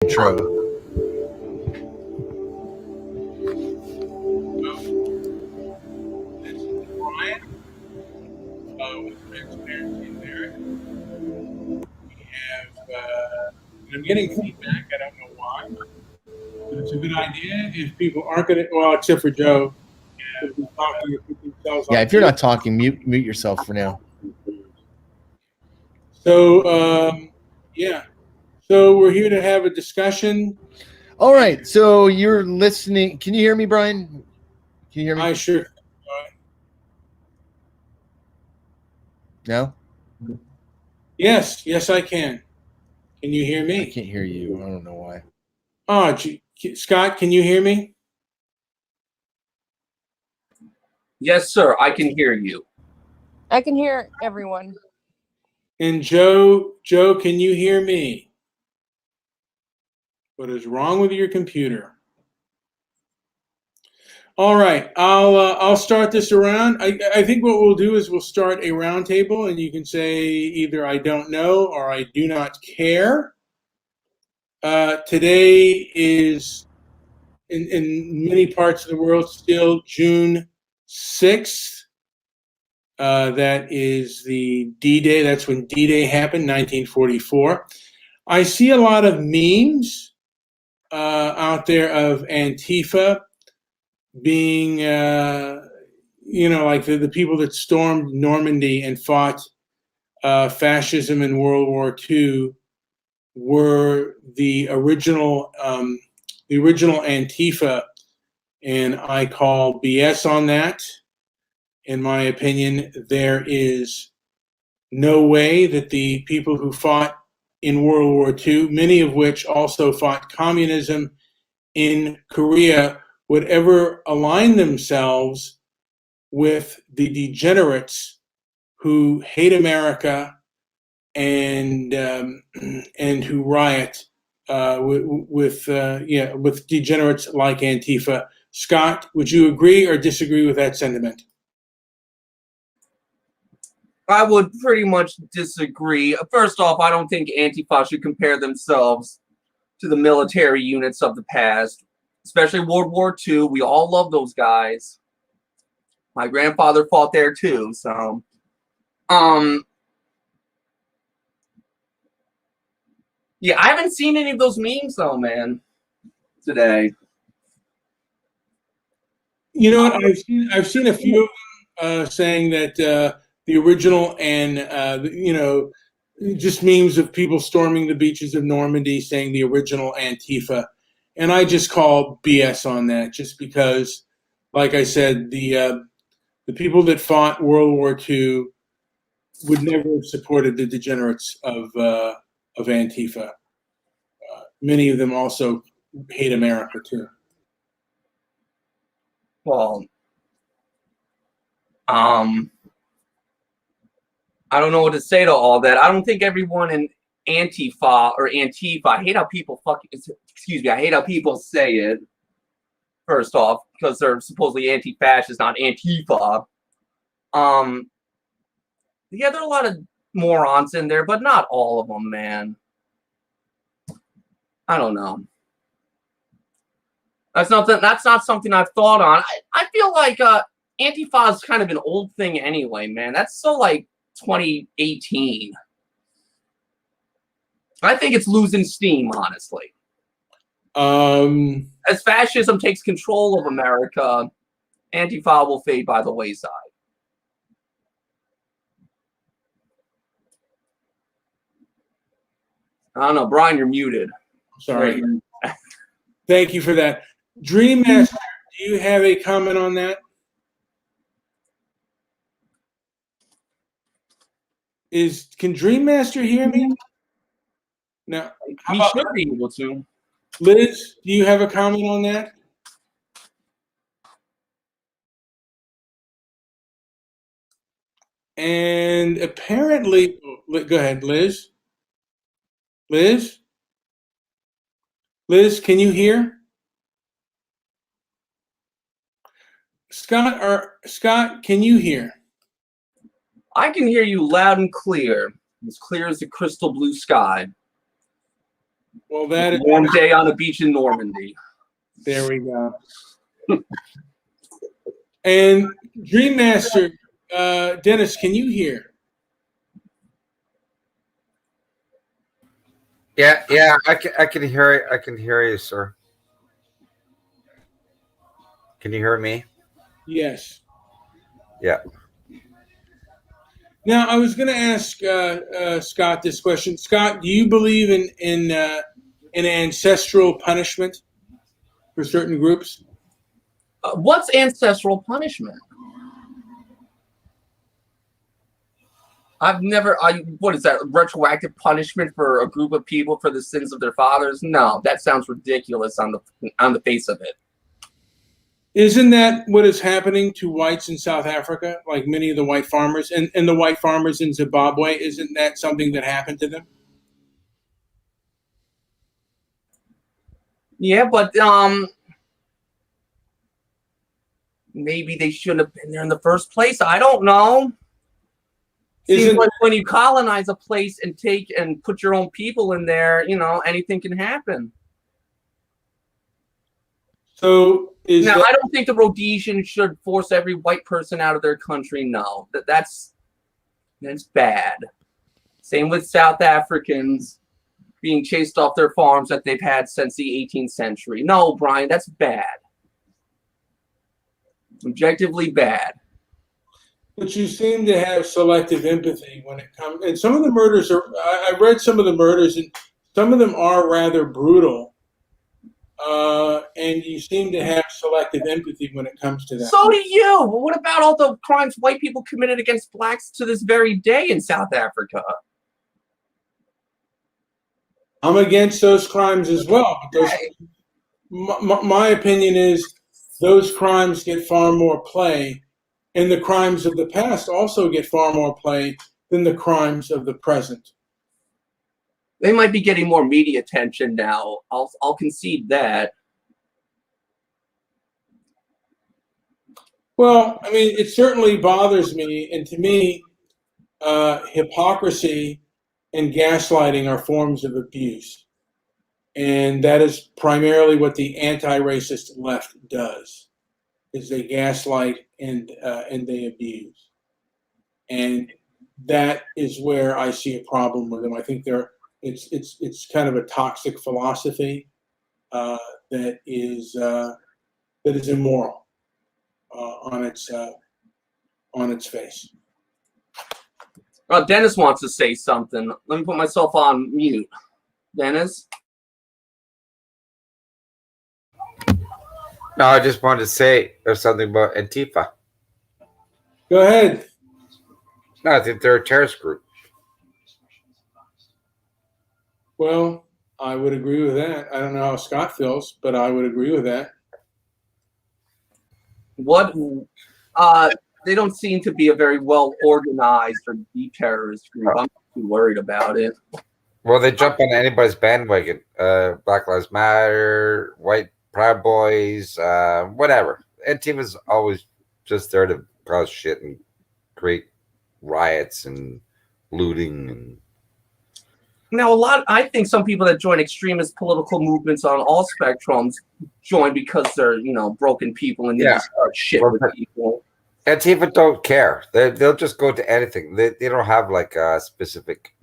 intro. Transparency there. We have, and I'm getting feedback. I don't know why, but it's a good idea if people aren't going to, well, except for Joe. Yeah, if you're not talking, mute yourself for now. So, yeah. So we're here to have a discussion. All right. So you're listening. Can you hear me, Brian? Can you hear me? I sure. No? Yes, I can. Can you hear me? I can't hear you. I don't know why. Oh, Scott, can you hear me? Yes, sir. I can hear you. I can hear everyone. And Joe, can you hear me? What is wrong with your computer? All right, I'll start this around. I think what we'll do is we'll start a round table, and you can say either I don't know or I do not care. Today is, in many parts of the world, still June 6th. That is the D-Day. That's when D-Day happened, 1944. I see a lot of memes out there of Antifa being, like the people that stormed Normandy and fought fascism in World War II were the original Antifa, and I call BS on that. In my opinion, there is no way that the people who fought in World War II, many of which also fought communism in Korea, would ever align themselves with the degenerates who hate America and who riot with degenerates like Antifa. Scott, would you agree or disagree with that sentiment? I would pretty much disagree. First off, I don't think Antifa should compare themselves to the military units of the past, especially World War II. We all love those guys. My grandfather fought there too, so yeah, I haven't seen any of those memes though, man, today. You know what? I've seen a few of them saying that the original and just memes of people storming the beaches of Normandy saying the original Antifa, and I just call BS on that, just because, like I said, the people that fought World War II would never have supported the degenerates of Antifa. Many of them also hate America too. Well, I don't know what to say to all that. I don't think everyone in Antifa, I hate how people I hate how people say it, first off, because they're supposedly anti-fascist, not Antifa. Yeah, there are a lot of morons in there, but not all of them, man. I don't know. That's not something I've thought on. I feel like Antifa is kind of an old thing anyway, man. That's so like 2018. I think it's losing steam, honestly. As fascism takes control of America, Antifa will fade by the wayside. I don't know, Brian, you're muted. Sorry. Thank you for that. Dream Master, do you have a comment on that? Can Dream Master hear me? No. He should be able to. Liz, do you have a comment on that? And apparently, go ahead, Liz. Liz, can you hear? Scott, can you hear? I can hear you loud and clear as the crystal blue sky. Well, that is Warm day on a beach in Normandy. there. We go. And Dream Master, Dennis, can you hear? Yeah, I can hear it. I can hear you, sir. Can you hear me? Yes. Yeah. Now, I was going to ask Scott this question. Scott, do you believe in ancestral punishment for certain groups? What's ancestral punishment? I've never. What is that? Retroactive punishment for a group of people for the sins of their fathers? No, that sounds ridiculous on the face of it. Isn't that what is happening to whites in South Africa, like many of the white farmers and the white farmers in Zimbabwe? Isn't that something that happened to them? Yeah, but maybe they shouldn't have been there in the first place. I don't know. Seems like when you colonize a place and take and put your own people in there, anything can happen. So I don't think the Rhodesians should force every white person out of their country. No, that's bad. Same with South Africans being chased off their farms that they've had since the 18th century. No, Brian, that's bad. Objectively bad. But you seem to have selective empathy when it comes, and some of the murders are. I read some of the murders, and some of them are rather brutal. And you seem to have selective empathy when it comes to that. So do you. But what about all the crimes white people committed against blacks to this very day in South Africa? I'm against those crimes as well. But my opinion is those crimes get far more play, and the crimes of the past also get far more play than the crimes of the present. They might be getting more media attention now. I'll concede that. Well, I mean, it certainly bothers me, and to me, hypocrisy and gaslighting are forms of abuse, and that is primarily what the anti-racist left does: is they gaslight and they abuse, and that is where I see a problem with them. I think it's kind of a toxic philosophy that is immoral on its face. Dennis wants to say something. Let me put myself on mute. Dennis? No, I just wanted to say there's something about Antifa. Go ahead. No, I think they're a terrorist group. Well, I would agree with that. I don't know how Scott feels, but I would agree with that. What? They don't seem to be a very well organized or deep terrorist group. I'm not too worried about it. Well, they jump on anybody's bandwagon. Black Lives Matter, White Proud Boys, whatever. Antifa's always just there to cause shit and create riots and looting and. Now, I think some people that join extremist political movements on all spectrums join because they're, broken people and need to start shit with people. Antifa don't care. They'll just go to anything. They don't have like a specific.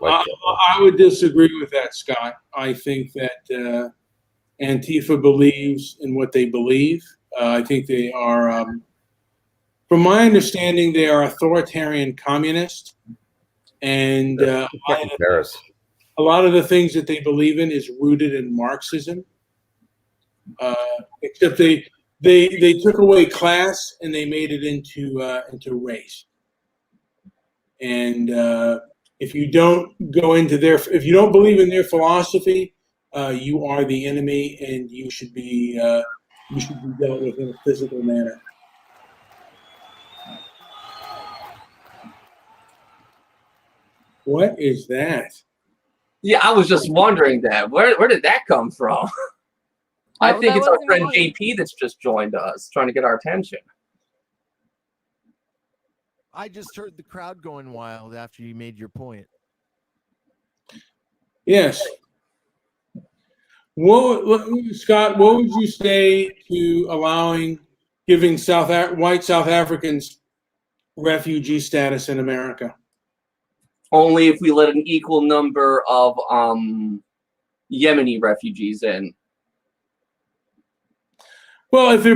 I would disagree with that, Scott. I think that Antifa believes in what they believe. I think they are, from my understanding, they are authoritarian communists. And a lot of the things that they believe in is rooted in Marxism. Except they took away class and they made it into race. And if you don't if you don't believe in their philosophy, you are the enemy, and you should be dealt with in a physical manner. What is that? Yeah, I was just wondering that. Where did that come from? I think it's our friend JP that's just joined us, trying to get our attention. I just heard the crowd going wild after you made your point. Yes. Scott, what would you say to giving white South Africans refugee status in America? Only if we let an equal number of Yemeni refugees in. Well, if the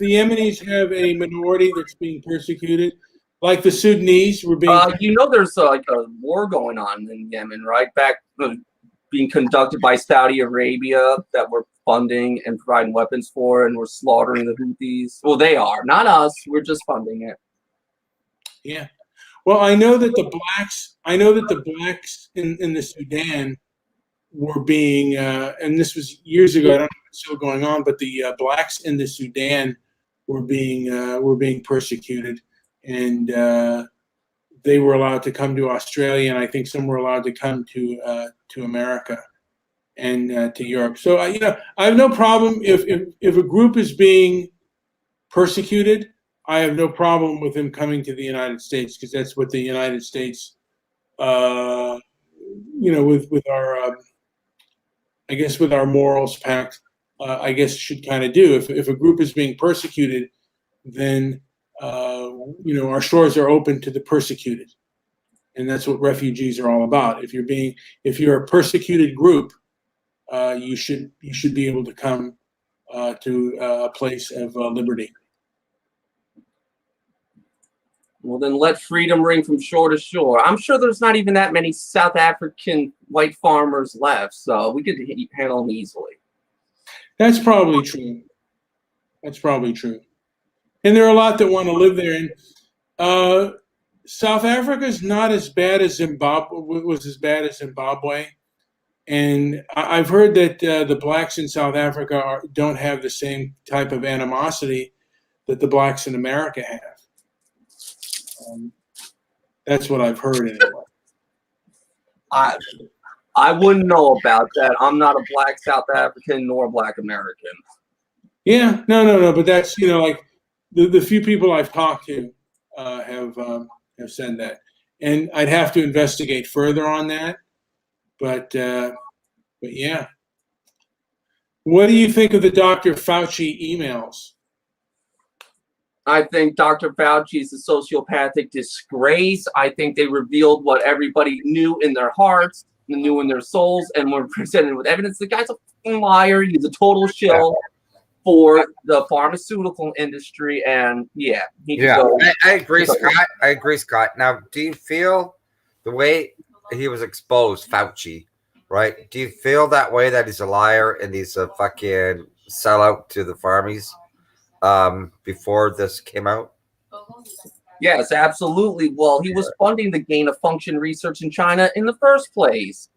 Yemenis have a minority that's being persecuted, like the Sudanese were being. There's like a war going on in Yemen, right? Being conducted by Saudi Arabia that we're funding and providing weapons for, and we're slaughtering the Houthis. Well, they are, not us. We're just funding it. Yeah. Well, I know that the blacks in the Sudan were being, and this was years ago. I don't know if it's still going on, but the blacks in the Sudan were being persecuted, and they were allowed to come to Australia, and I think some were allowed to come to America and to Europe. So I have no problem if a group is being persecuted. I have no problem with them coming to the United States, because that's what the United States, with our, I guess with our morals pact, I guess should kind of do. If a group is being persecuted, then our shores are open to the persecuted, and that's what refugees are all about. If you're a persecuted group, you should be able to come to a place of liberty. Well, then let freedom ring from shore to shore. I'm sure there's not even that many South African white farmers left, so we could handle them easily. That's probably true. And there are a lot that want to live there. And South Africa is not as bad as Zimbabwe. And I've heard that the blacks in South Africa don't have the same type of animosity that the blacks in America have. That's what I've heard anyway. I wouldn't know about that. I'm not a black South African nor a black American. Yeah, no. But that's like the few people I've talked to have said that, and I'd have to investigate further on that. But yeah. What do you think of the Dr. Fauci emails? I think Dr. Fauci is a sociopathic disgrace. I think they revealed what everybody knew in their hearts, knew in their souls, and were presented with evidence. The guy's a fucking liar. He's a total shill for the pharmaceutical industry, and I agree, Scott. Now, do you feel the way he was exposed, Fauci, right? Do you feel that way, that he's a liar and he's a fucking sellout to the farmies? Before this came out? Yes, absolutely. Well, he was funding the gain of function research in China in the first place.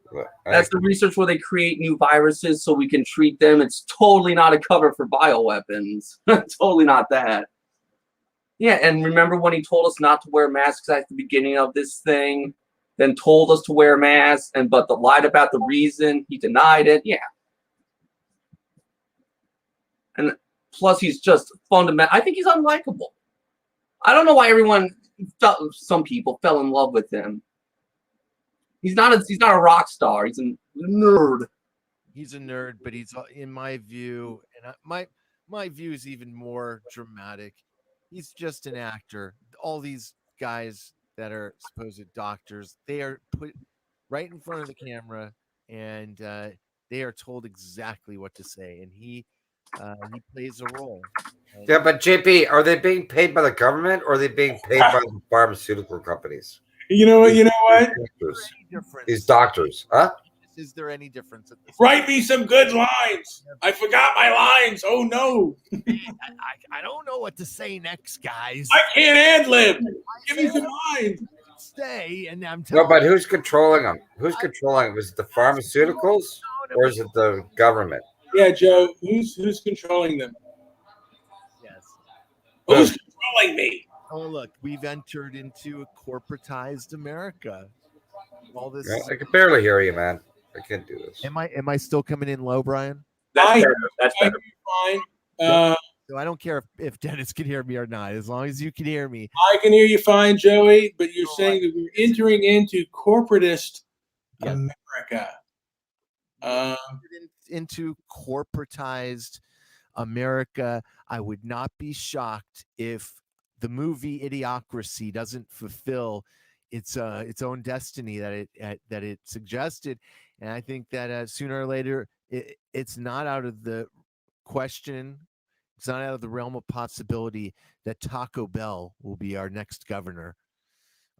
That's the research where they create new viruses so we can treat them. It's totally not a cover for bioweapons. Totally not that. Yeah, and remember when he told us not to wear masks at the beginning of this thing, then told us to wear masks, but lied about the reason, he denied it. Yeah. And plus, he's just fundamental. I think he's unlikable. I don't know why some people fell in love with him. He's not a rock star. He's a nerd. He's a nerd, but he's, in my view, and my view is even more dramatic. He's just an actor. All these guys that are supposed doctors, they are put right in front of the camera, and they are told exactly what to say, and he plays a role. Yeah, but JP, are they being paid by the government or are they being paid by the pharmaceutical companies? You know what? These doctors, huh? Is there any difference? Write me some good lines. I forgot my lines. Oh no! I don't know what to say next, guys. I can't ad-lib. Give me some lines. Stay, and I'm telling. No, but who's controlling them? Who's controlling them? Is it the pharmaceuticals or is it the government? Yeah, Joe. Who's controlling them? Yes. Who's controlling me? Oh, look, we've entered into a corporatized America. All this. Yeah, I can barely hear you, man. I can't do this. Am I still coming in low, Brian? That's better. Fine. So I don't care if Dennis can hear me or not, as long as you can hear me. I can hear you fine, Joey, but you're saying that we're entering into corporatist Yeah. America. Um, Into corporatized America, I would not be shocked if the movie Idiocracy doesn't fulfill its own destiny that it suggested, and I think that sooner or later it's not out of the question. It's not out of the realm of possibility that Taco Bell will be our next governor,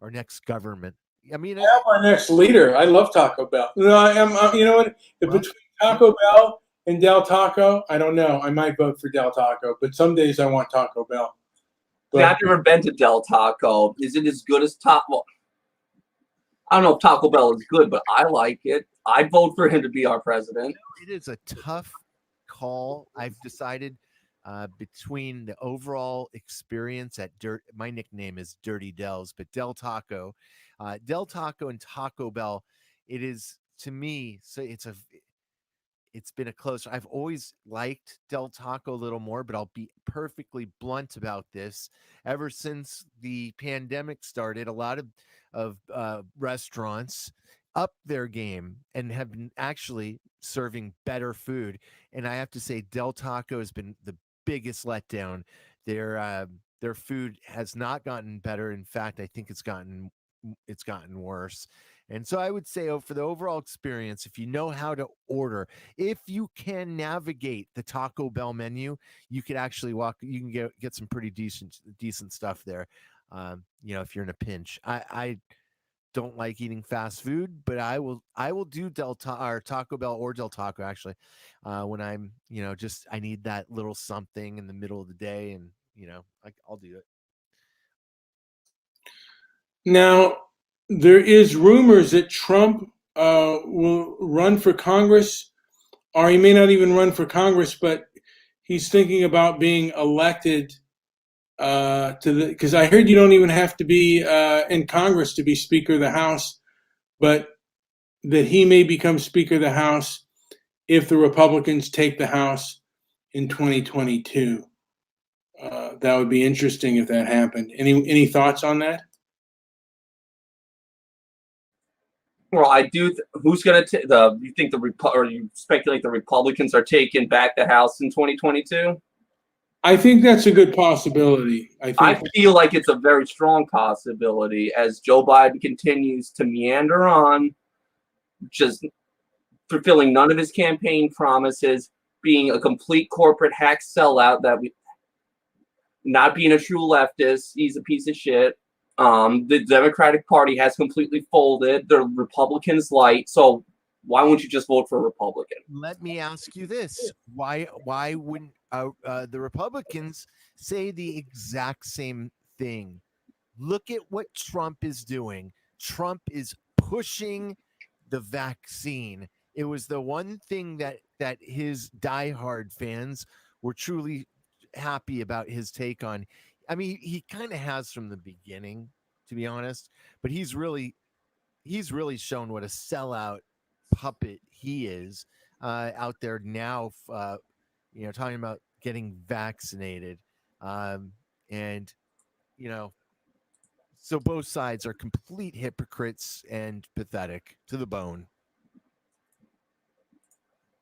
our next government. I mean, our next leader. I love Taco Bell. No, you know what? well, Between Taco Bell and Del Taco, I don't know. I might vote for Del Taco, but some days I want Taco Bell. See, I've never been to Del Taco. Is it as good as Taco? Well, I don't know if Taco Bell is good, but I like it. I'd vote for him to be our president. it is a tough call. I've decided between the overall experience at Dirt. My nickname is Dirty Dells, but Del Taco and Taco Bell. It is to me. So it's been a close. I've always liked Del Taco a little more, but I'll be perfectly blunt about this. Ever since the pandemic started, a lot of restaurants up their game and have been actually serving better food. And I have to say, Del Taco has been the biggest letdown. Their food has not gotten better. In fact, I think it's gotten worse. And so I would say, for the overall experience, if you know how to order, if you can navigate the Taco Bell menu, you could actually you can get some pretty decent stuff there. If you're in a pinch. I don't like eating fast food, but I will do Taco Bell or Del Taco actually, when I'm, I need that little something in the middle of the day, and I'll do it. Now, there is rumors that Trump will run for Congress, or he may not even run for Congress, but he's thinking about being elected because I heard you don't even have to be in Congress to be Speaker of the House, but that he may become Speaker of the House if the Republicans take the House in 2022. That would be interesting if that happened. Any thoughts on that? Well, I do. Who's going to you think or you speculate the Republicans are taking back the House in 2022? I think that's a good possibility. I feel like it's a very strong possibility as Joe Biden continues to meander on, just fulfilling none of his campaign promises, being a complete corporate hack sellout, not being a true leftist. He's a piece of shit. The Democratic Party has completely folded. The Republicans light. So why wouldn't you just vote for a Republican? Let me ask you this: Why wouldn't the Republicans say the exact same thing? Look at what Trump is doing. Trump is pushing the vaccine. It was the one thing that his diehard fans were truly happy about his take on. I mean, he kind of has from the beginning, to be honest, but he's really shown what a sellout puppet he is out there now, talking about getting vaccinated. And, so both sides are complete hypocrites and pathetic to the bone.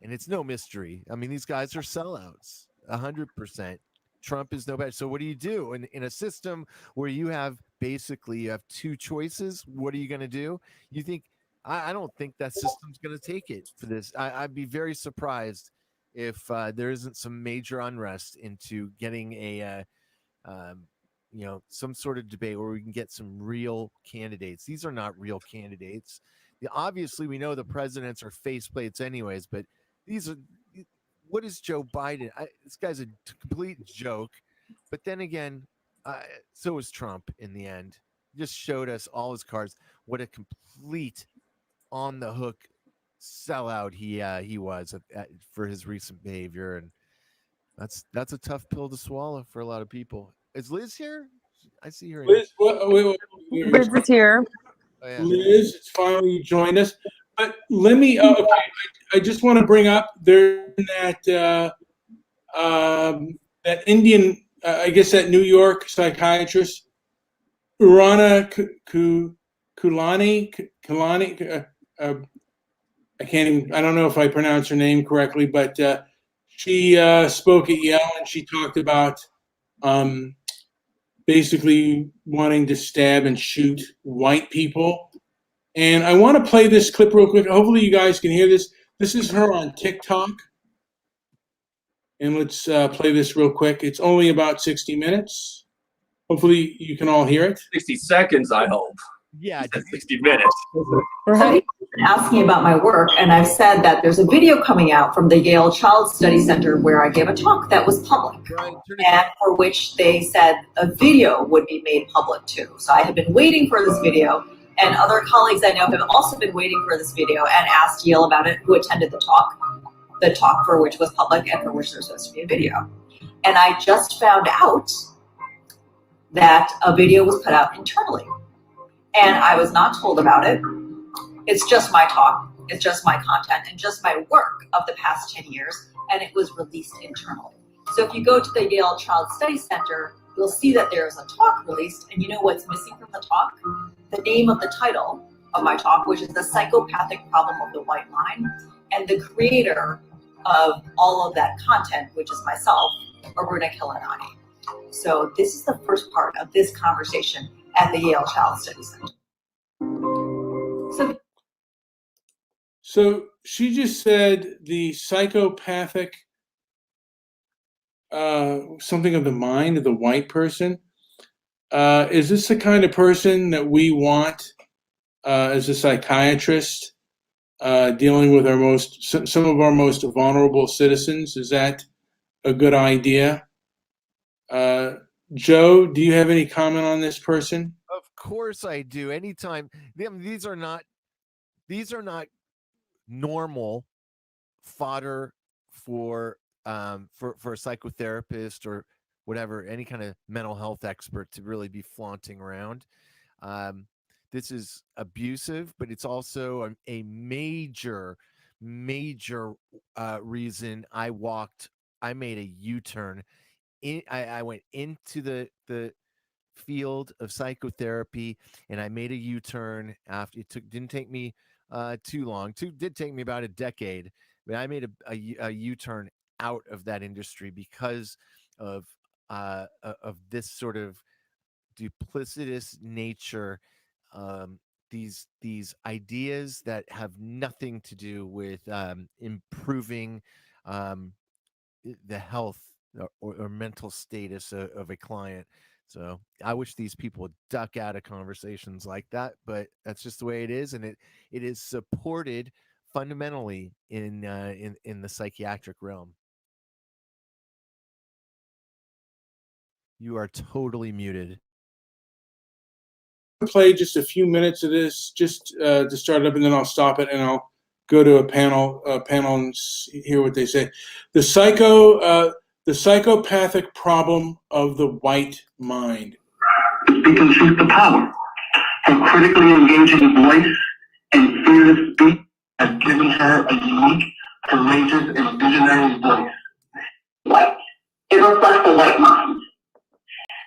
And it's no mystery. I mean, these guys are sellouts, 100%. Trump is no better. So what do you do in a system where you have two choices? What are you going to do? You think I don't think that system's going to take it for this. I'd be very surprised if there isn't some major unrest into getting some sort of debate where we can get some real candidates. These are not real candidates. Obviously, we know the presidents are faceplates anyways, but these are. What is Joe Biden? This guy's a complete joke. But then again, so is Trump in the end. He just showed us all his cards. What a complete on the hook sellout he was for his recent behavior, and that's a tough pill to swallow for a lot of people. Is Liz here? I see her. Liz, Liz is here. Oh, yeah. Liz, it's finally you joined us. But let me. Okay, I just want to bring up there that Indian, I guess that New York psychiatrist, Urana Kulani. I can't even, I don't know if I pronounce her name correctly, but she spoke at Yale and she talked about basically wanting to stab and shoot white people. And I want to play this clip real quick. Hopefully you guys can hear this. This is her on TikTok. And let's play this real quick. It's only about 60 minutes. Hopefully you can all hear it. 60 seconds, I hope. Yeah, 60 minutes. Right. Asking about my work, and I've said that there's a video coming out from the Yale Child Study Center where I gave a talk that was public, and for which they said a video would be made public too. So I have been waiting for this video, and other colleagues I know have also been waiting for this video and asked Yale about it, who attended the talk for which was public and for which there's supposed to be a video. And I just found out that a video was put out internally, and I was not told about it. It's just my talk, it's just my content, and just my work of the past 10 years, and it was released internally. So if you go to the Yale Child Study Center, you'll see that there's a talk released, and you know what's missing from the talk? The name of the title of my talk, which is The Psychopathic Problem of the White Mind, and the creator of all of that content, which is myself, Maureen. So this is the first part of this conversation at the Yale Child Study Center. So she just said the psychopathic something of the mind of the white person. Is this the kind of person that we want as a psychiatrist dealing with some of our most vulnerable citizens? Is that a good idea? Joe, do you have any comment on this person? Of course I do. Anytime these are not normal fodder for a psychotherapist or whatever, any kind of mental health expert to really be flaunting around. This is abusive, but it's also a major reason I made a U-turn. I went into the field of psychotherapy, and I made a U-turn after didn't take me too long. Did take me about a decade, but I made a U-turn out of that industry because of this sort of duplicitous nature. These ideas that have nothing to do with improving the health or mental status of a client. So I wish these people would duck out of conversations like that, but that's just the way it is, and it is supported fundamentally in the psychiatric realm. You are totally muted. Play just a few minutes of this just to start it up, and then I'll stop it and I'll go to a panel and hear what they say. The psychopathic problem of the white mind. They can choose the power. Her critically engaging voice and fearless speech has given her a unique, courageous, and visionary voice. White. It reflects the white mind.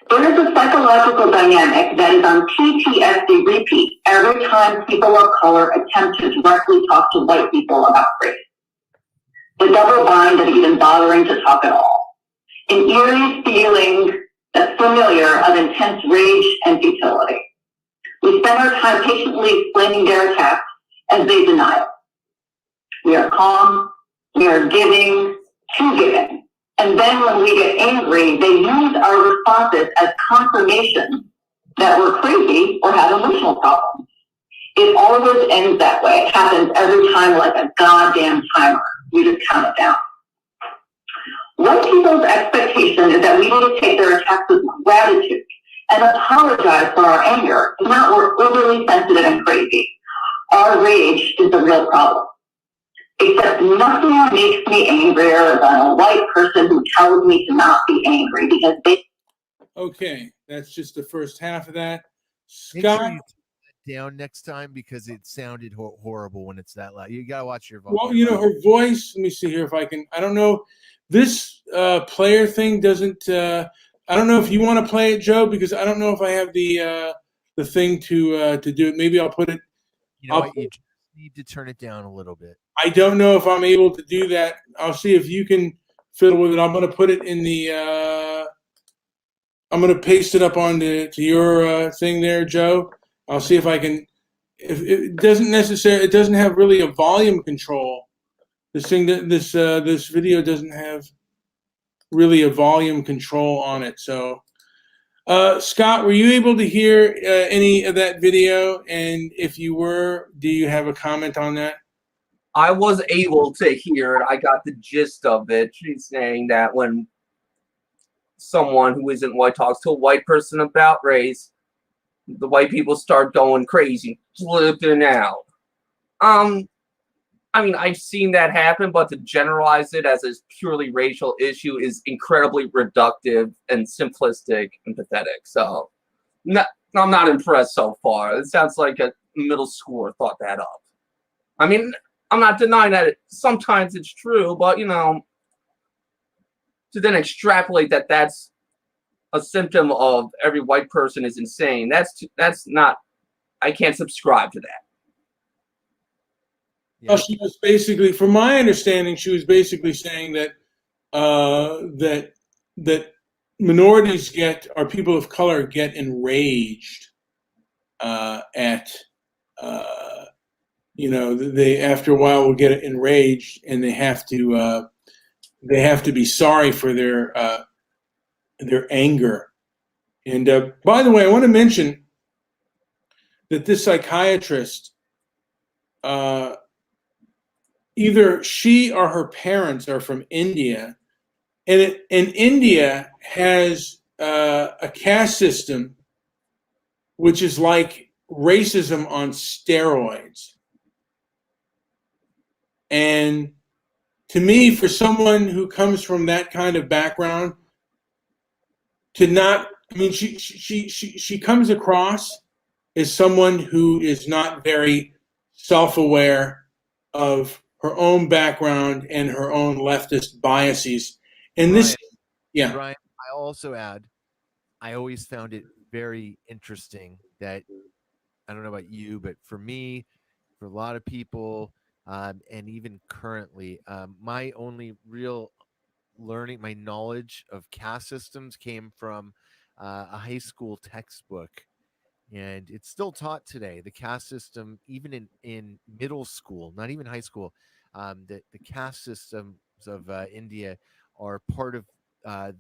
There is a psychological dynamic that is on PTSD repeat every time people of color attempt to directly talk to white people about race. The double bind of even bothering to talk at all. An eerie feeling that's familiar of intense rage and futility. We spend our time patiently explaining their attacks as they deny it. We are calm, we are giving, too giving. And then when we get angry, they use our responses as confirmation that we're crazy or have emotional problems. It always ends that way. It happens every time like a goddamn timer. We just count it down. White people's expectation is that we need to take their attacks with gratitude and apologize for our anger. If not, we're overly sensitive and crazy. Our rage is the real problem. Except nothing makes me angrier than a white person who tells me to not be angry because they... Okay, that's just the first half of that. Make sure Scott? you turn that down next time because it sounded horrible when it's that loud. You gotta watch your voice. Well, you know, her voice, let me see here if I can, I don't know, this player thing doesn't, I don't know if you want to play it, Joe, because I don't know if I have the thing to do it. Maybe I'll put it, You know what? need to turn it down a little bit. I don't know if I'm able to do that. I'll see if you can fiddle with it. I'm going to put it in the. I'm going to paste it up onto your thing there, Joe. I'll see if I can. If it doesn't have really a volume control. This video doesn't have really a volume control on it. So, Scott, were you able to hear any of that video? And if you were, do you have a comment on that? I was able to hear it. I got the gist of it. She's saying that when someone who isn't white talks to a white person about race, the white people start going crazy, flipping out. I mean, I've seen that happen, but to generalize it as a purely racial issue is incredibly reductive and simplistic and pathetic. So, I'm not impressed so far. It sounds like a middle schooler thought that up. I mean, I'm not denying that sometimes it's true, but, you know, to then extrapolate that that's a symptom of every white person is insane, that's not, I can't subscribe to that. Yeah. Well, she was basically, from my understanding, she was basically saying that that minorities or people of color get enraged at they after a while will get enraged and they have to be sorry for their anger. And by the way, I want to mention that this psychiatrist, either she or her parents are from India, and India has a caste system which is like racism on steroids. And to me, for someone who comes from that kind of background, she comes across as someone who is not very self-aware of her own background and her own leftist biases. And Brian, I also add, I always found it very interesting that, I don't know about you, but for me, for a lot of people, and even currently, my only real learning, my knowledge of caste systems came from a high school textbook, and it's still taught today. The caste system, even in middle school, not even high school, the caste systems of India are part of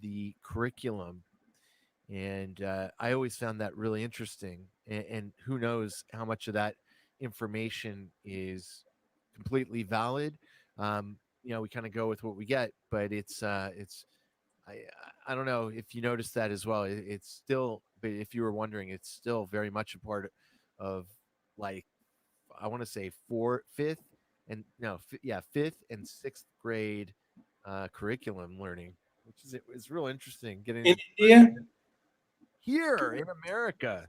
the curriculum. And I always found that really interesting. And who knows how much of that information is completely valid. We kind of go with what we get, but I don't know if you noticed that as well. It's still, but if you were wondering, it's still very much a part of, like, I want to say fifth and sixth grade curriculum learning, which is real interesting. Getting in India, here in America.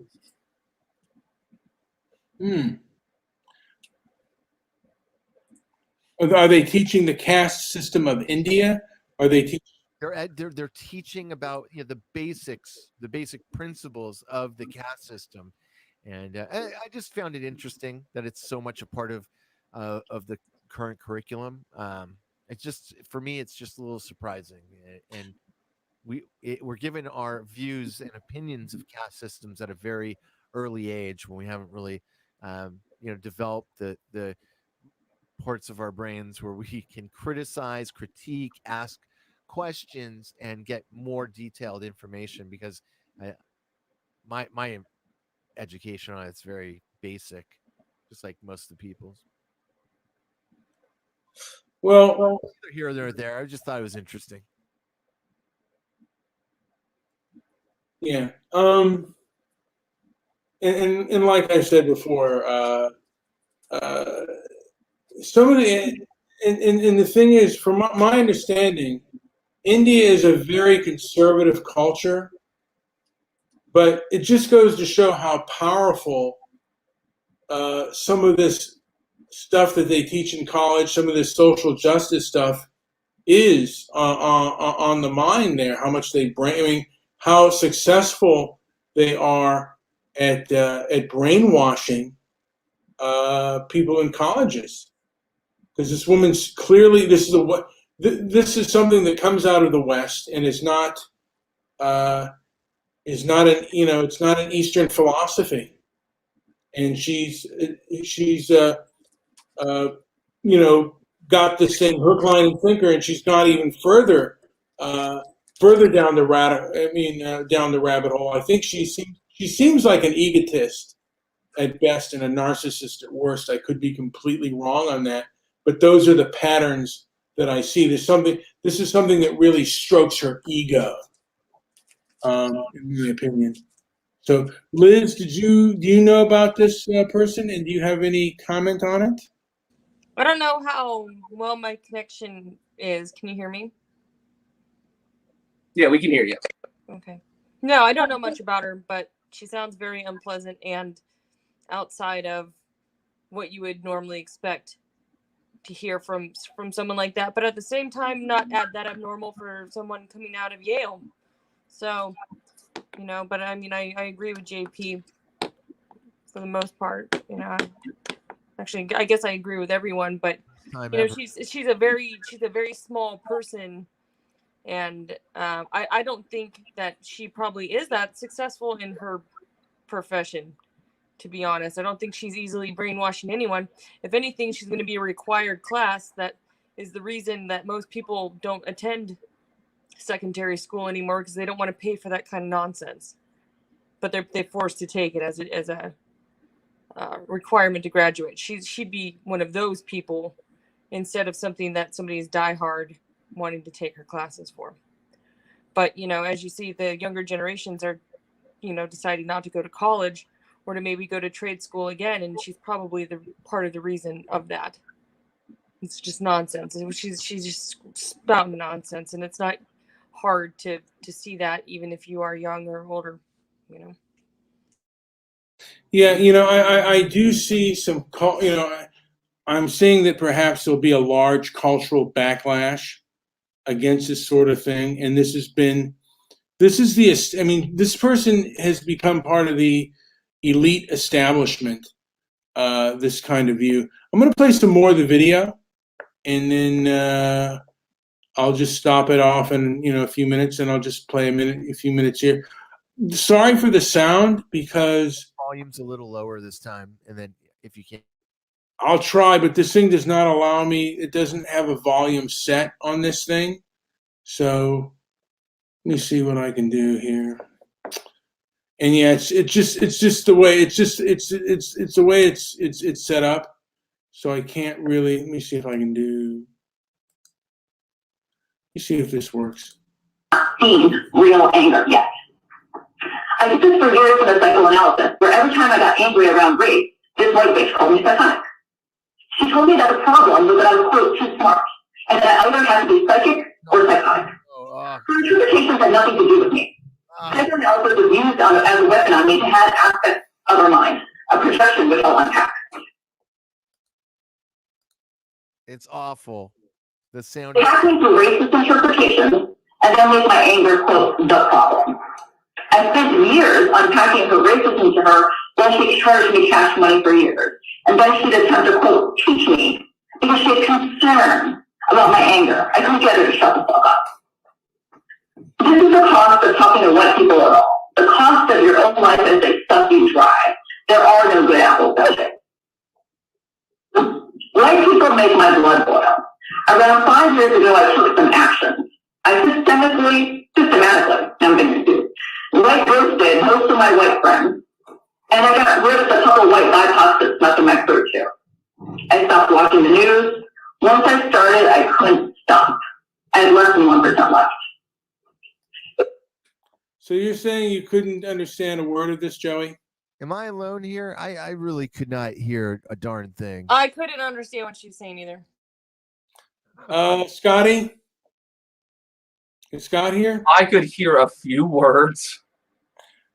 Are they teaching the caste system of India? Are they teaching? They're teaching about the basics, the basic principles of the caste system, and I just found it interesting that it's so much a part of the current curriculum. It's just, for me, it's just a little surprising, and we're given our views and opinions of caste systems at a very early age when we haven't really developed the parts of our brains where we can criticize, critique, ask questions, and get more detailed information, because my education on it's very basic, just like most of the people's. Well, either here or there. I just thought it was interesting. Yeah. And like I said before, some of the and the thing is, from my understanding, India is a very conservative culture, but it just goes to show how powerful some of this stuff that they teach in college, some of this social justice stuff, is on the mind there. How much they bring. I mean, how successful they are at brainwashing people in colleges, because this woman's clearly this is something that comes out of the West and is not an it's not an Eastern philosophy, and she's got this thing hook, line, and sinker, and she's gone even further down the down the rabbit hole. I think she seems like an egotist at best and a narcissist at worst. I could be completely wrong on that, but those are the patterns that I see. This is something that really strokes her ego, in my opinion. So, Liz, do you know about this person, and do you have any comment on it? I don't know how well my connection is. Can you hear me? Yeah, we can hear you. Okay. No, I don't know much about her, but she sounds very unpleasant and outside of what you would normally expect to hear from someone like that. But at the same time, not that abnormal for someone coming out of Yale. So, but I mean, I agree with JP for the most part. Actually, I guess I agree with everyone, but she's a very small person, and I don't think that she probably is that successful in her profession. To be honest, I don't think she's easily brainwashing anyone. If anything, she's going to be a required class. That is the reason that most people don't attend secondary school anymore, because they don't want to pay for that kind of nonsense. But they're forced to take it as a requirement to graduate. She'd be one of those people instead of something that somebody's diehard wanting to take her classes for. But as you see, the younger generations are deciding not to go to college or to maybe go to trade school again, and she's probably the part of the reason of that. It's just nonsense. She's just spouting nonsense, and it's not hard to see that even if you are young or older. Yeah, I do see some, I'm seeing that perhaps there'll be a large cultural backlash against this sort of thing. And this person has become part of the elite establishment, this kind of view. I'm going to play some more of the video, and then I'll just stop it off in, a few minutes, and I'll just play a few minutes here. Sorry for the sound, because volume's a little lower this time, and then if you can't, I'll try, but this thing does not allow me. It doesn't have a volume set on this thing, so let me see what I can do here. And yeah, it's just the way it's the way it's set up. So I can't really. Let me see if I can do. Let me see if this works. Seen real anger yet. I did this for years in a psychoanalysis, where every time I got angry around race, this white bitch called me psychotic. She told me that the problem was that I was, quote, too smart, and that I either had to be psychic or psychotic. Her interpretations had nothing to do with me. Psychoanalysis was used as a weapon on me to have aspects of her mind, a projection which I'll unpack. it's awful. The sound. They asked me through racist interpretations, and then make my anger, quote, the problem. I spent years unpacking her racism to her while she charged me cash money for years. And then she'd attempt to, quote, teach me, because she had concern about my anger. I couldn't get her to shut the fuck up. This is the cost of talking to white people at all. The cost of your own life as they suck you dry. There are no good apples out there. White people make my blood boil. Around 5 years ago, I took some actions. I systematically, I'm going to do, white roasted most of my white friends, and I got rid of a couple white BIPOCs that snuck in my food too. I stopped watching the news. Once I started, I couldn't stop. I had less than 1% left. So you're saying you couldn't understand a word of this, Joey? Am I alone here? I really could not hear a darn thing. I couldn't understand what she was saying either. Scotty? Is Scott here? I could hear a few words.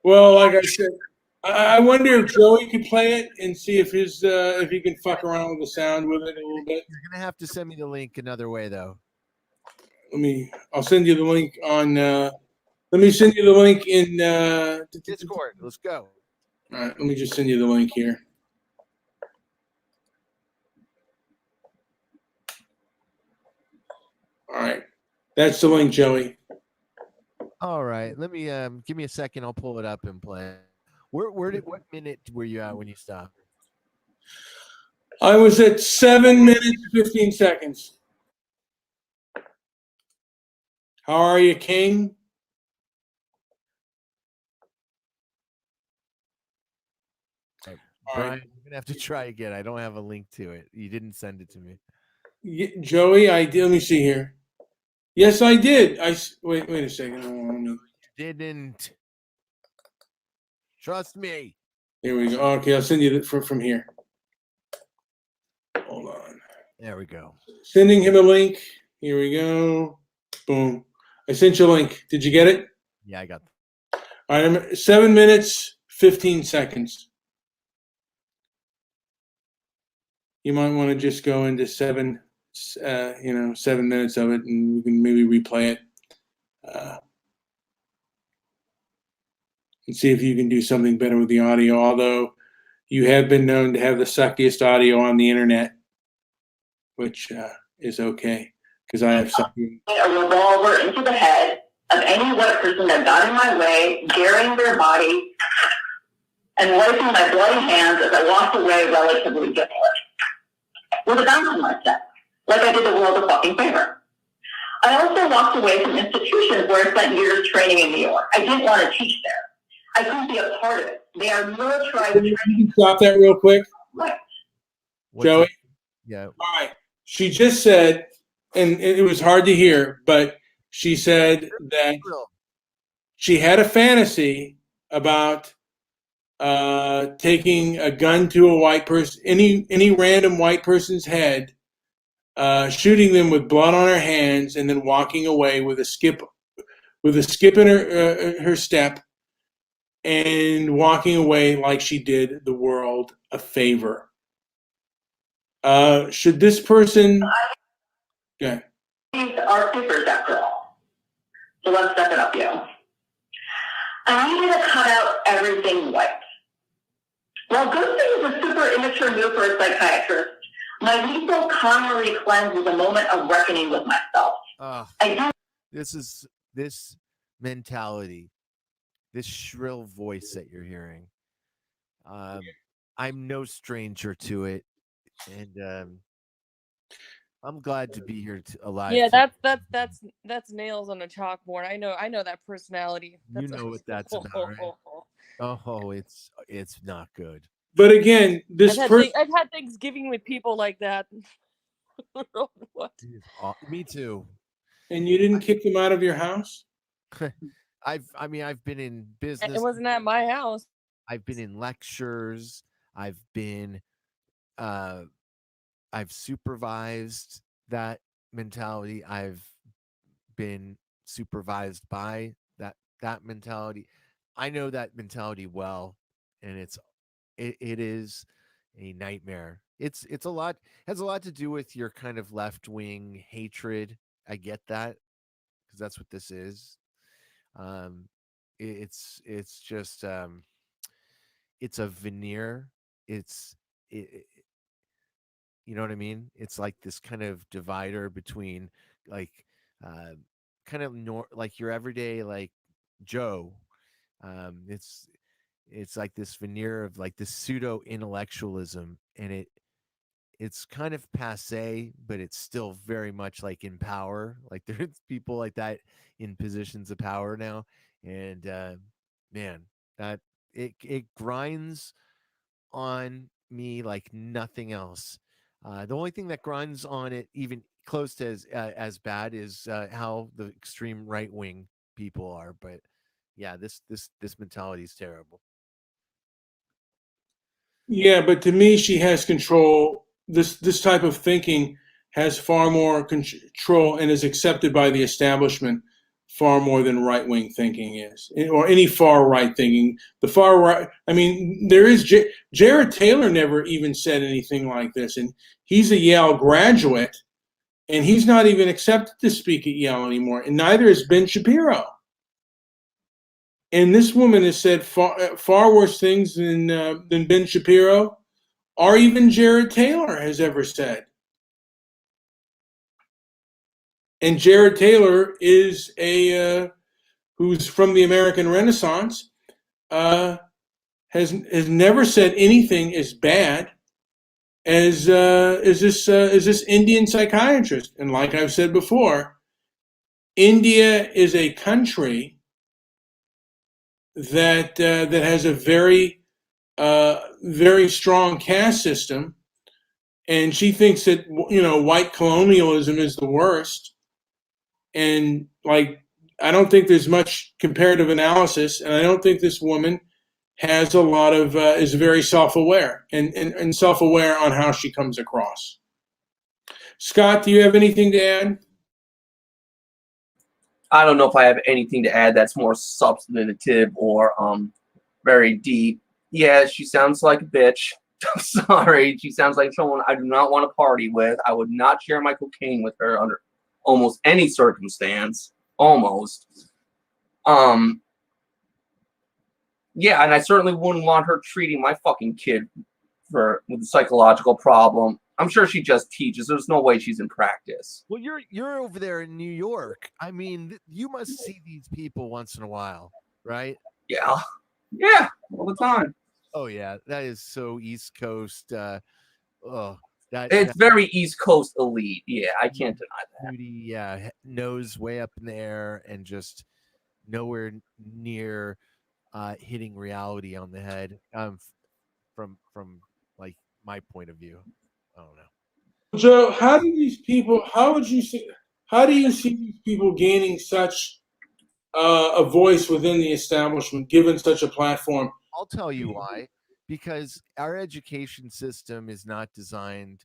Well, like I said, I wonder if Joey could play it and see if if he can fuck around with the sound with it a little bit. You're gonna have to send me the link another way, though. I'll send you the link on. Let me send you the link in Discord. Let's go. All right, let me just send you the link here. That's the link, Joey. All right, let me give me a second. I'll pull it up and play. What minute were you at when you stopped? I was at 7 minutes 15 seconds. How are you, King? Brian, right. You're gonna have to try again. I don't have a link to it. You didn't send it to me. Joey, I did. Let me see here. Yes, I did. Wait a second. You didn't. Trust me. Here we go. Okay, I'll send you from here. Hold on. There we go. Sending him a link. Here we go. Boom. I sent you a link. Did you get it? Yeah, I got it. All right, I'm 7 minutes 15 seconds. You might want to just go into 7 minutes of it, and we can maybe replay it and see if you can do something better with the audio. Although you have been known to have the suckiest audio on the internet, which is okay because I have sucky. A revolver into the head of any white person that got in my way, burying their body, and wiping my bloody hands as I walked away relatively guiltless. With a bouncing my step, like I did the world a fucking favor. I also walked away from institutions where I spent years training in New York. I didn't want to teach there. I couldn't be a part of it. They are militarized. You can stop that real quick. Right. Joey? Yeah. All right. She just said, and it was hard to hear, but she said that she had a fantasy about taking a gun to a white person, any random white person's head, shooting them with blood on her hands, and then walking away with a skip in her step, and walking away like she did the world a favor. Should this person? Okay. These are papers after all. So let's step it up, yo. I needed to cut out everything white. While ghosting is a super immature move for a psychiatrist, my lethal Connery cleanse was a moment of reckoning with myself. This mentality, this shrill voice that you're hearing. I'm no stranger to it, and I'm glad to be here alive. Yeah, that's nails on a chalkboard. I know that personality. You know what that's about, right? Oh, it's not good. But again, I've had Thanksgiving with people like that. What? Me too. And you didn't kick them out of your house? I've been in business. It wasn't at my house. I've been in lectures. I've supervised that mentality. I've been supervised by that mentality. I know that mentality well, and it is a nightmare. It's a lot, has a lot to do with your kind of left-wing hatred. I get that, because that's what this is. It's just it's a veneer. You know what I mean? It's like this kind of divider between like kind of like your everyday like Joe. It's like this veneer of like this pseudo intellectualism, and it's kind of passe, but it's still very much like in power. Like there's people like that in positions of power now, and man, that it grinds on me like nothing else. The only thing that grinds on it even close to as bad is how the extreme right wing people are. But yeah, this mentality is terrible. Yeah, but to me, she has control. This type of thinking has far more control and is accepted by the establishment far more than right-wing thinking is, or any far-right thinking. The far-right, I mean, there is Jared Taylor never even said anything like this, and he's a Yale graduate, and he's not even accepted to speak at Yale anymore, and neither is Ben Shapiro. And this woman has said far worse things than Ben Shapiro, or even Jared Taylor has ever said. And Jared Taylor is who's from the American Renaissance, has never said anything as bad as this Indian psychiatrist. And like I've said before, India is a country that has a very strong caste system, and she thinks that white colonialism is the worst. And like, I don't think there's much comparative analysis, and I don't think this woman has a lot of is very self-aware and self-aware on how she comes across. Scott, do you have anything to add? I don't know if I have anything to add that's more substantive or very deep. Yeah, she sounds like a bitch. I'm sorry. She sounds like someone I do not want to party with. I would not share my cocaine with her under almost any circumstance. Almost. Yeah, and I certainly wouldn't want her treating my fucking kid with a psychological problem. I'm sure she just teaches. There's no way she's in practice. Well, you're over there in New York. I mean, you must see these people once in a while, right? Yeah, all the time. Oh yeah, that is so East Coast. It's very East Coast elite. Yeah, I can't deny that. Beauty, yeah, nose way up in the air and just nowhere near hitting reality on the head. From like my point of view, I don't know. Joe, how do you see these people gaining such a voice within the establishment, given such a platform? I'll tell you why. Because our education system is not designed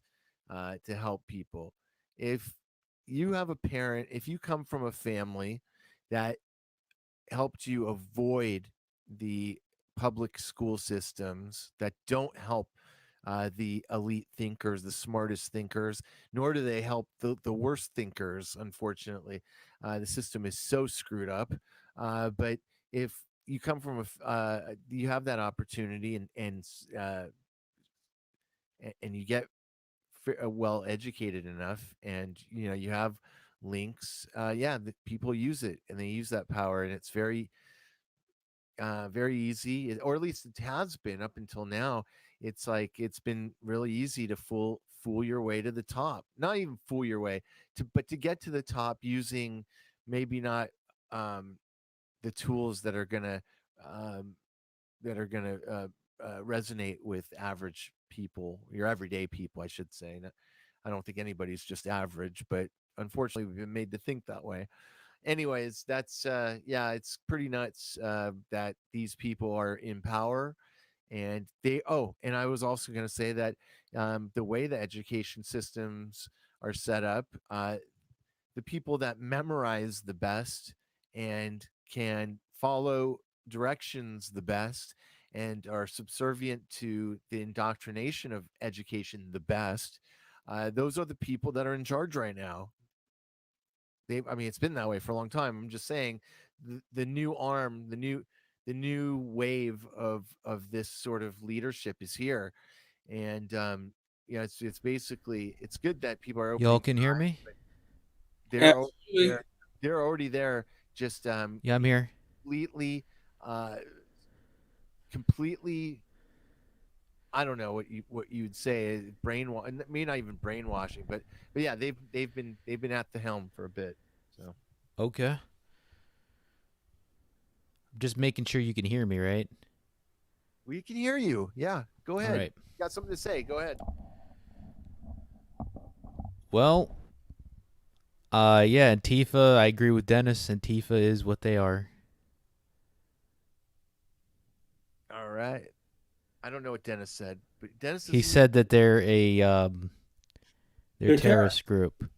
to help people. If you have a parent, if you come from a family that helped you avoid the public school systems that don't help the elite thinkers, the smartest thinkers, nor do they help the worst thinkers, unfortunately. The system is so screwed up. But if you come from you have that opportunity and you get well educated enough, and you have links, the people use it and they use that power, and it's very easy, or at least it has been up until now. It's like it's been really easy to fool your way to the top. Not even fool your way but to get to the top using maybe not the tools that are gonna resonate with average people, your everyday people, I should say. I don't think anybody's just average, but unfortunately, we've been made to think that way. Anyways, that's it's pretty nuts that these people are in power, and and I was also going to say that the way the education systems are set up, the people that memorize the best and can follow directions the best and are subservient to the indoctrination of education the best, those are the people that are in charge right now. It's been that way for a long time. I'm just saying the new arm, the new wave of this sort of leadership is here. And it's basically, it's good that people are opening. Y'all can hear me? They're already there. Just I'm here. Completely, I don't know what you'd say, brainwash, maybe not even brainwashing, but yeah, they've been at the helm for a bit. So okay, I'm just making sure you can hear me, right? We can hear you. Yeah, go ahead. All right. You got something to say? Go ahead. Well, Antifa, I agree with Dennis. Antifa is what they are. All right. I don't know what Dennis said, but he said that they're a they're terrorist group.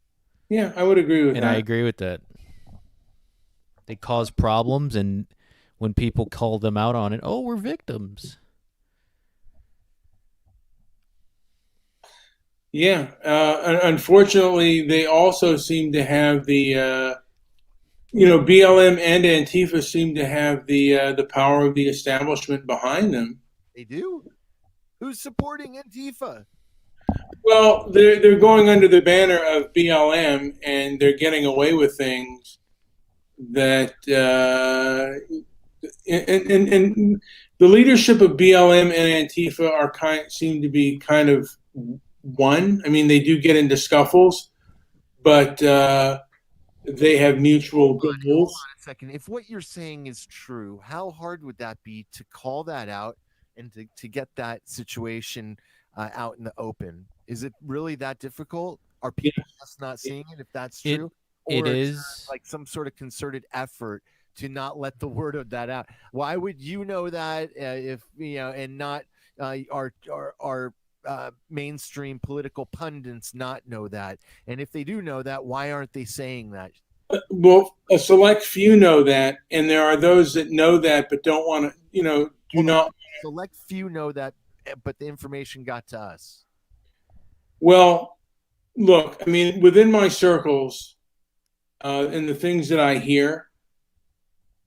Yeah, I would agree with that. And I agree with that. They cause problems, and when people call them out on it, oh, we're victims. Yeah. Unfortunately, they also seem to have the, BLM and Antifa seem to have the power of the establishment behind them. They do. Who's supporting Antifa? Well, they're going under the banner of BLM, and they're getting away with things that and the leadership of BLM and Antifa seem to be kind of one. I mean, they do get into scuffles, but they have mutual Hold on goals. a second. If what you're saying is true, how hard would that be to call that out and to get that situation out in the open? Is it really that difficult? Are people just not seeing it if that's true? It Or is is. there like some sort of concerted effort to not let the word of that out? Why would you know that if you know, and not our mainstream political pundits not know that? And if they do know that, why aren't they saying that? Well, a select few know that, and there are those that know that but don't want to, do Hold on. not. Select few know that, but the information got to us. Well, look, I mean, within my circles and the things that I hear,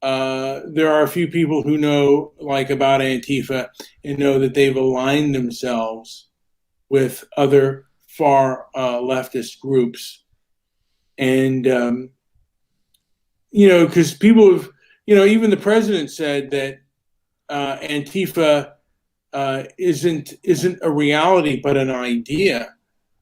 there are a few people who know, like, about Antifa and know that they've aligned themselves with other far leftist groups. And, because people have, even the president said that Antifa isn't a reality but an idea.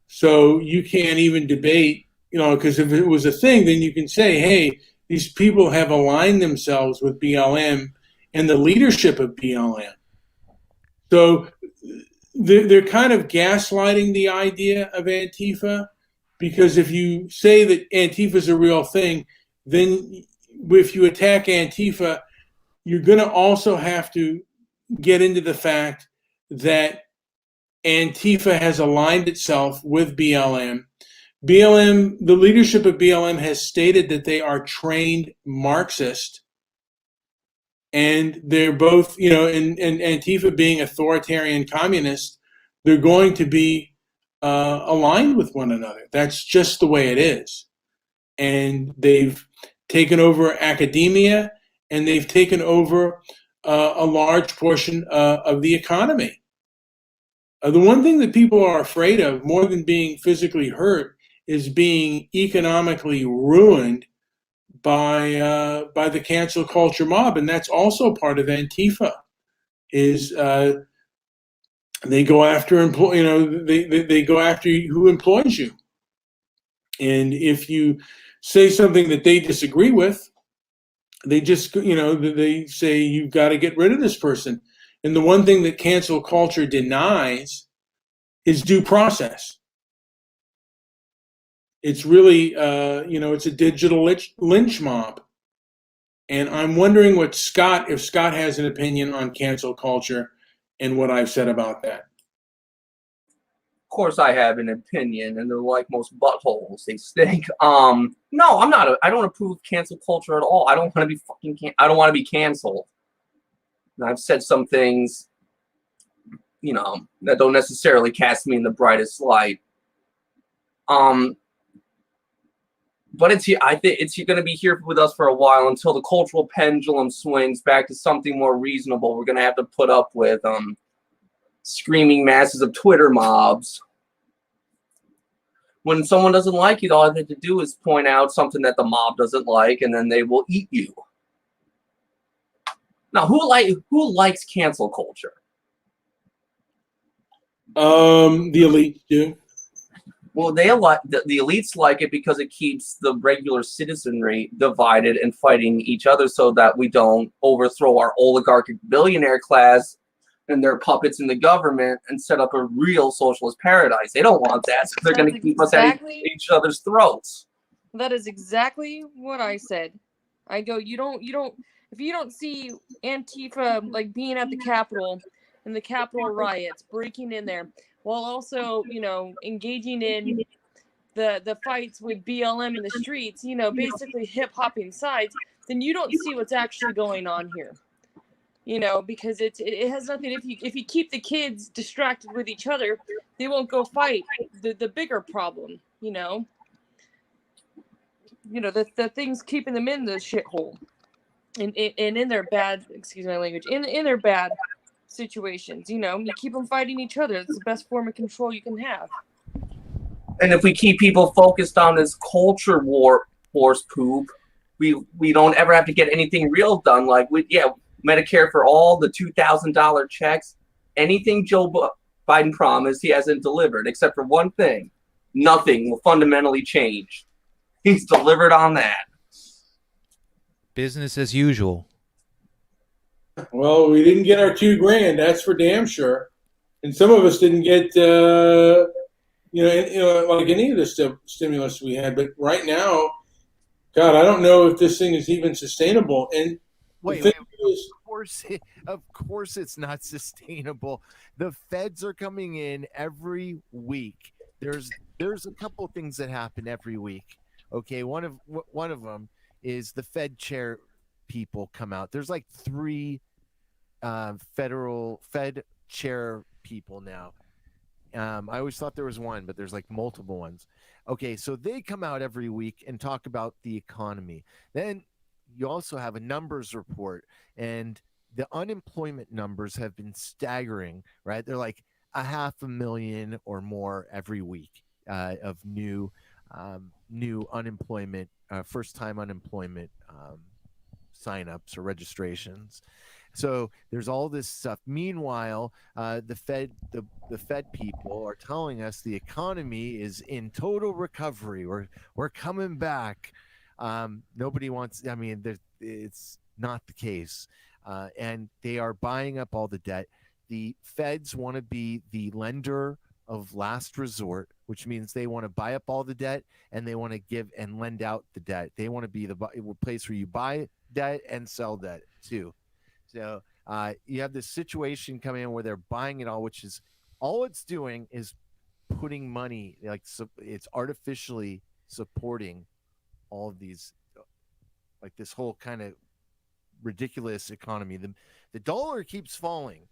So you can't even debate, because if it was a thing, then you can say, hey, these people have aligned themselves with BLM and the leadership of BLM. So they're kind of gaslighting the idea of Antifa, because if you say that Antifa is a real thing, then if you attack Antifa, you're going to also have to get into the fact that Antifa has aligned itself with BLM. BLM, the leadership of BLM has stated that they are trained Marxist, and they're both, and Antifa being authoritarian communist, they're going to be aligned with one another. That's just the way it is. And they've taken over academia, and they've taken over a large portion of the economy. The one thing that people are afraid of more than being physically hurt is being economically ruined by the cancel culture mob, and that's also part of Antifa. Is they go after they go after who employs you, and if you say something that they disagree with, they just they say you've got to get rid of this person. And the one thing that cancel culture denies is due process. It's really, it's a digital lynch mob. And I'm wondering if Scott has an opinion on cancel culture and what I've said about that. Of course, I have an opinion, and they're like most buttholes. They stink. No, I'm not. I don't approve of cancel culture at all. I don't want to be I don't want to be canceled. And I've said some things, that don't necessarily cast me in the brightest light. But it's here. I think it's going to be here with us for a while until the cultural pendulum swings back to something more reasonable. We're going to have to put up with screaming masses of Twitter mobs. When someone doesn't like you, all they have to do is point out something that the mob doesn't like, and then they will eat you. Now, who likes cancel culture? The elites do. Well, the elites like it because it keeps the regular citizenry divided and fighting each other, so that we don't overthrow our oligarchic billionaire class and their puppets in the government and set up a real socialist paradise. They don't want that, so they're going to keep us at each other's throats. That is exactly what I said. I go, you don't, if you don't see Antifa like being at the Capitol and the Capitol riots, breaking in there, while also, engaging in the fights with BLM in the streets, basically hip-hopping sides, then you don't see what's actually going on here. Because it has nothing. If you keep the kids distracted with each other, they won't go fight the bigger problem. The things keeping them in the shithole, and in their bad. Excuse my language. In their bad situations. You know, you keep them fighting each other. It's the best form of control you can have. And if we keep people focused on this culture wars poop, we don't ever have to get anything real done. Like Medicare for all, the $2,000 checks, anything Joe Biden promised, he hasn't delivered, except for one thing. Nothing will fundamentally change. He's delivered on that. Business as usual. Well, we didn't get our $2,000, that's for damn sure. And some of us didn't get, like any of the stimulus we had. But right now, God, I don't know if this thing is even sustainable. And of course it's not sustainable. The feds are coming in every week. There's a couple of things that happen every week. Okay, one of them is the Fed chair people come out. There's like 3 federal Fed chair people now. I always thought there was one, but there's like multiple ones. Okay, so they come out every week and talk about the economy. Then you also have a numbers report, and the unemployment numbers have been staggering, right? They're like 500,000 or more every week of new unemployment, first-time unemployment signups or registrations. So there's all this stuff. Meanwhile, the Fed people are telling us the economy is in total recovery. We're coming back. Nobody wants. I mean, it's not the case, and they are buying up all the debt. The Feds want to be the lender of last resort, which means they want to buy up all the debt and they want to give and lend out the debt. They want to be the place where you buy debt and sell debt too. So you have this situation coming in where they're buying it all, which is all it's doing is putting money, it's artificially supporting all of these, like this whole kind of ridiculous economy. The dollar keeps falling,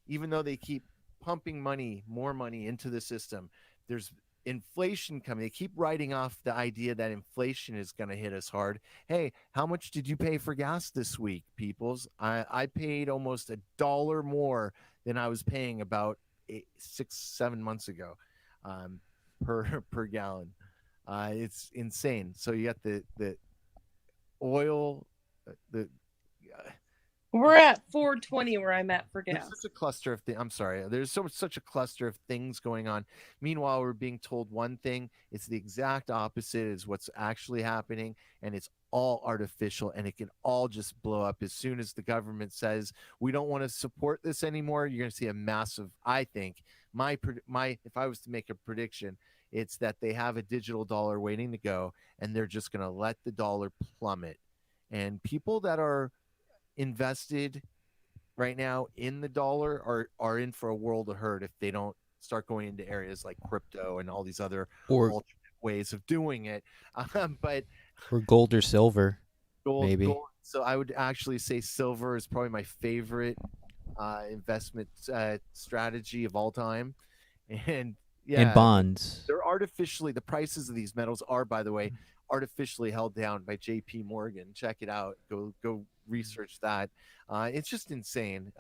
even though they keep pumping more money into the system. There's inflation coming. They keep writing off the idea that inflation is going to hit us hard. Hey, how much did you pay for gas this week, peoples? I paid almost $1 more than I was paying about 6-7 months ago per gallon. It's insane. So you got the oil, We're at 420 where I'm at for gas. There's such a cluster of things. I'm sorry. There's such a cluster of things going on. Meanwhile, we're being told one thing. It's the exact opposite is what's actually happening, and it's all artificial, and it can all just blow up as soon as the government says we don't want to support this anymore. You're going to see a massive. I think if I was to make a prediction, it's that they have a digital dollar waiting to go, and they're just going to let the dollar plummet, and people that are invested right now in the dollar are in for a world of hurt if they don't start going into areas like crypto and all these other alternate ways of doing it. Or gold or silver, maybe. Gold. So I would actually say silver is probably my favorite investment strategy of all time. And and bonds. They're artificially, the prices of these metals are, by the way, artificially held down by JP Morgan. Check it out. Go research that. It's just insane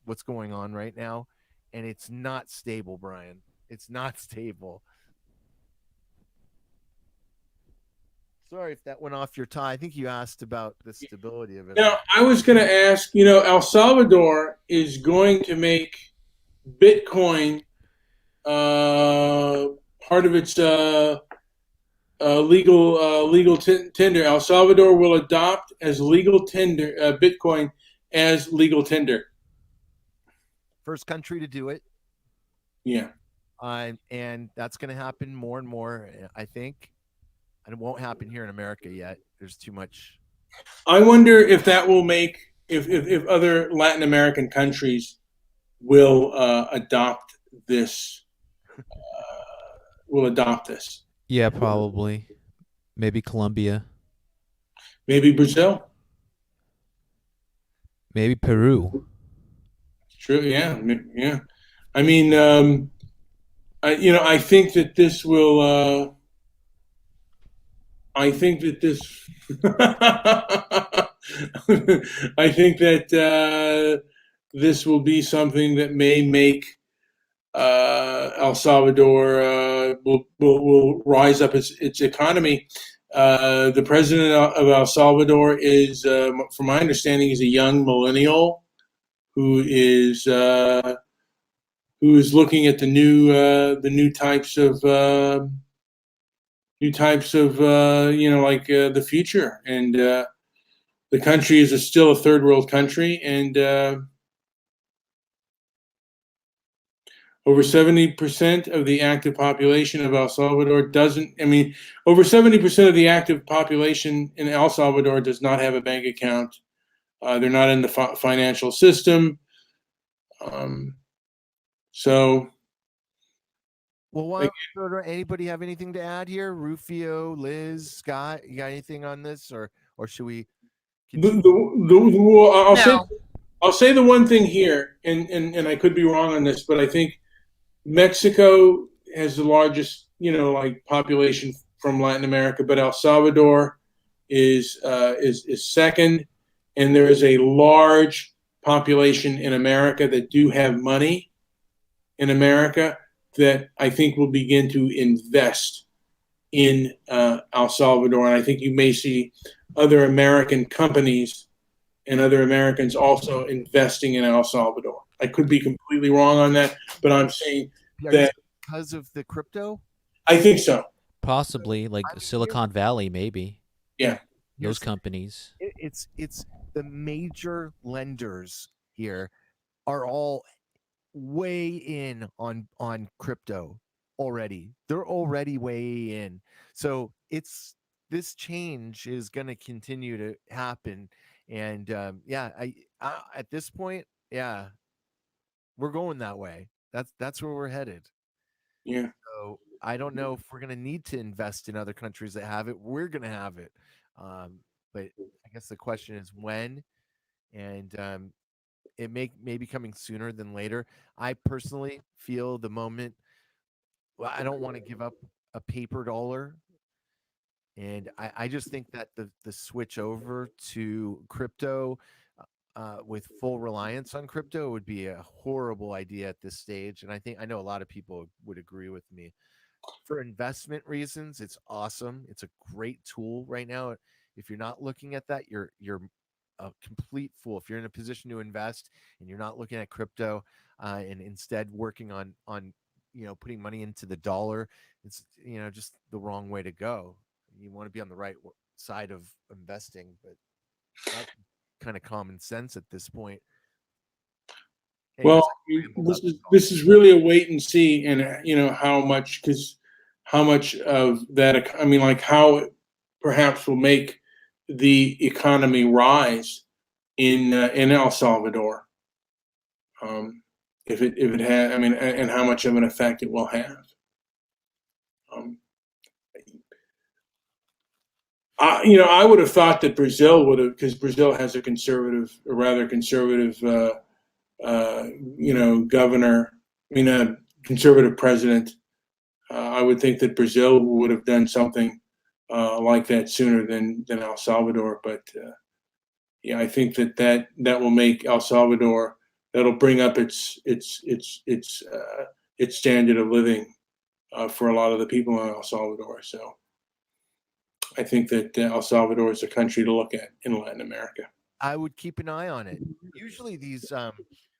what's going on right now, and it's not stable, Brian. It's not stable. Sorry if that went off your tie. I think you asked about the stability of it. Now, I was going to ask, El Salvador is going to make Bitcoin part of its legal tender. El Salvador will adopt as legal tender Bitcoin as legal tender. First country to do it. Yeah. And that's going to happen more and more, I think. And it won't happen here in America yet. There's too much. I wonder if that will make if other Latin American countries will adopt this. Yeah, probably. Maybe Colombia. Maybe Brazil. Maybe Peru. True. Yeah. Yeah. I mean, I think that this will. I think that this. I think that this will be something that may make El Salvador will rise up its economy. The president of El Salvador is, from my understanding, is a young millennial who is looking at the new types of like the future, and the country is still a third world country, and over 70% of the active population of El Salvador over 70% of the active population in El Salvador does not have a bank account. They're not in the financial system. So. Well, anybody have anything to add here? Rufio, Liz, Scott, you got anything on this, or should we? I'll say the one thing here, and I could be wrong on this, but I think Mexico has the largest, population from Latin America, but El Salvador is second, and there is a large population in America that do have money in America that I think will begin to invest in El Salvador, and I think you may see other American companies and other Americans also investing in El Salvador. I could be completely wrong on that, but I'm saying that because of the crypto. I think so. Possibly, like Silicon Valley, maybe. Yeah, those companies. It's the major lenders here are all way in on crypto already. They're already way in. So this change is going to continue to happen. And I at this point, we're going that way. That's where we're headed. Yeah. So I don't know if we're going to need to invest in other countries that have it. We're going to have it. But I guess the question is when, and it may be coming sooner than later. I personally feel the moment. Well, I don't want to give up a paper dollar. And I just think that the switch over to crypto with full reliance on crypto would be a horrible idea at this stage. And I know a lot of people would agree with me. For investment reasons, it's awesome. It's a great tool right now. If you're not looking at that, you're a complete fool. If you're in a position to invest and you're not looking at crypto and instead working on putting money into the dollar, it's just the wrong way to go. You want to be on the right side of investing, but that's kind of common sense at this point. Anyways, well, this is really a wait and see, and how much of that, like how it perhaps will make the economy rise in El Salvador, if it has, and how much of an effect it will have. I would have thought that Brazil would have, because Brazil has a rather conservative governor, a conservative president. I would think that Brazil would have done something like that sooner than El Salvador. But I think that will make El Salvador, that'll bring up its standard of living for a lot of the people in El Salvador. So I think that El Salvador is a country to look at in Latin America. I would keep an eye on it. Usually these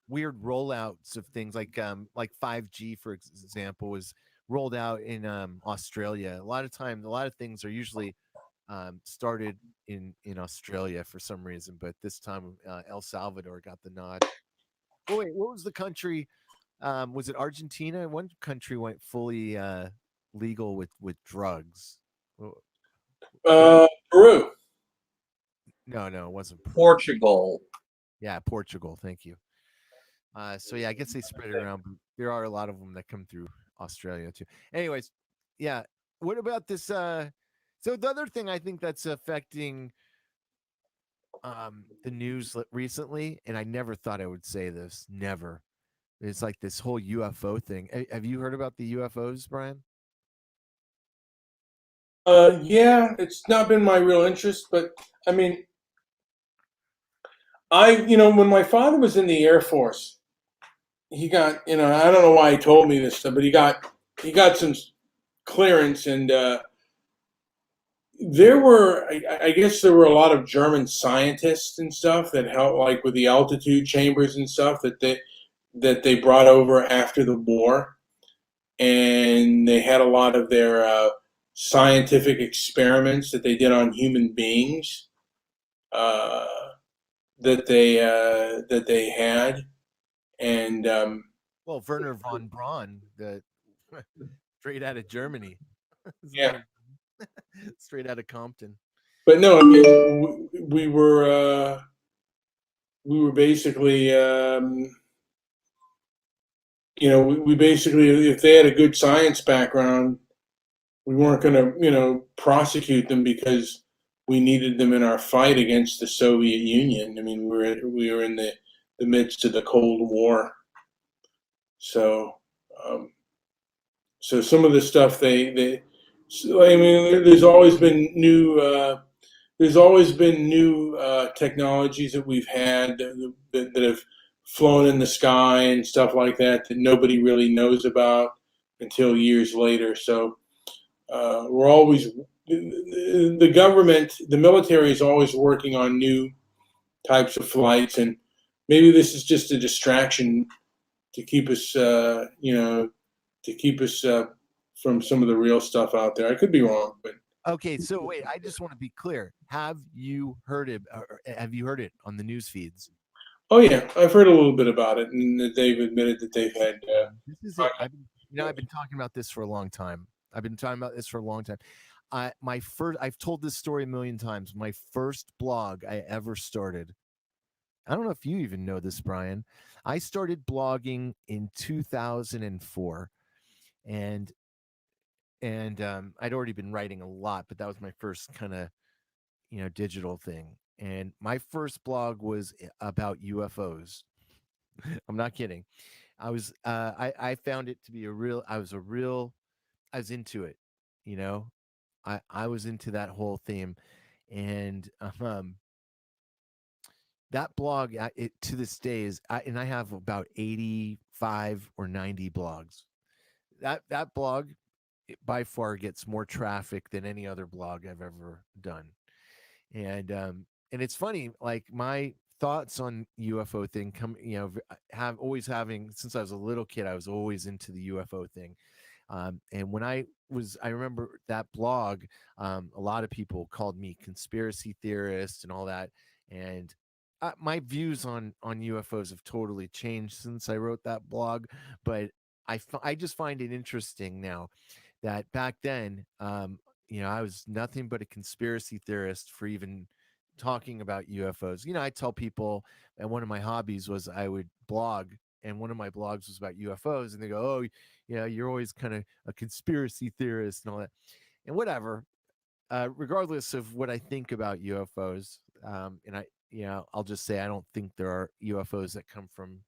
weird rollouts of things like 5G, for example, was rolled out in Australia. A lot of things are usually started in Australia for some reason, but this time El Salvador got the nod. Oh wait, what was the country? Was it Argentina? One country went fully legal with drugs. Peru. No, it wasn't Peru. Portugal. Yeah, Portugal. Thank you. So I guess they spread it around. But there are a lot of them that come through Australia too. Anyways, yeah. What about this? So the other thing I think that's affecting the news recently, and I never thought I would say this. Never. It's like this whole UFO thing. Have you heard about the UFOs, Brian? Yeah, it's not been my real interest, but When my father was in the Air Force, he got, I don't know why he told me this stuff, but he got some clearance, and I guess there were a lot of German scientists and stuff that helped, like with the altitude chambers and stuff that they brought over after the war, and they had a lot of their scientific experiments that they did on human beings that they had, and well, Werner von Braun, the straight out of Germany. yeah. Straight out of Compton. But no, I mean, we were basically, we basically, if they had a good science background, we weren't going to, prosecute them because we needed them in our fight against the Soviet Union. I mean, we were in the midst of the Cold War, so some of the stuff there's always been new. There's always been new technologies that we've had that have flown in the sky and stuff like that nobody really knows about until years later. So we're always, the government, the military is always working on new types of flights, and maybe this is just a distraction to keep us, from some of the real stuff out there. I could be wrong, but. Okay, so wait, I just want to be clear. Have you heard it? Have you heard it on the news feeds? Oh yeah, I've heard a little bit about it, and they've admitted that they've had. This is it. I've been talking about this for a long time. I've told this story a million times. My first blog I ever started. I don't know if you even know this, Brian. I started blogging in 2004, and I'd already been writing a lot, but that was my first kind of, digital thing. And my first blog was about UFOs. I'm not kidding. I found it to be I was into it, I was into that whole theme. And that blog, to this day and I have about 85 or 90 blogs. That blog, by far gets more traffic than any other blog I've ever done. And it's funny, like my thoughts on UFO thing since I was a little kid, I was always into the UFO thing. And when I remember that blog, a lot of people called me conspiracy theorist and all that. And my views on UFOs have totally changed since I wrote that blog, but I just find it interesting now that back then, I was nothing but a conspiracy theorist for even talking about UFOs. I tell people that one of my hobbies was I would blog, and one of my blogs was about UFOs, and they go, "Oh, you're always kind of a conspiracy theorist and all that," and whatever. Regardless of what I think about UFOs, and I'll just say I don't think there are UFOs that come from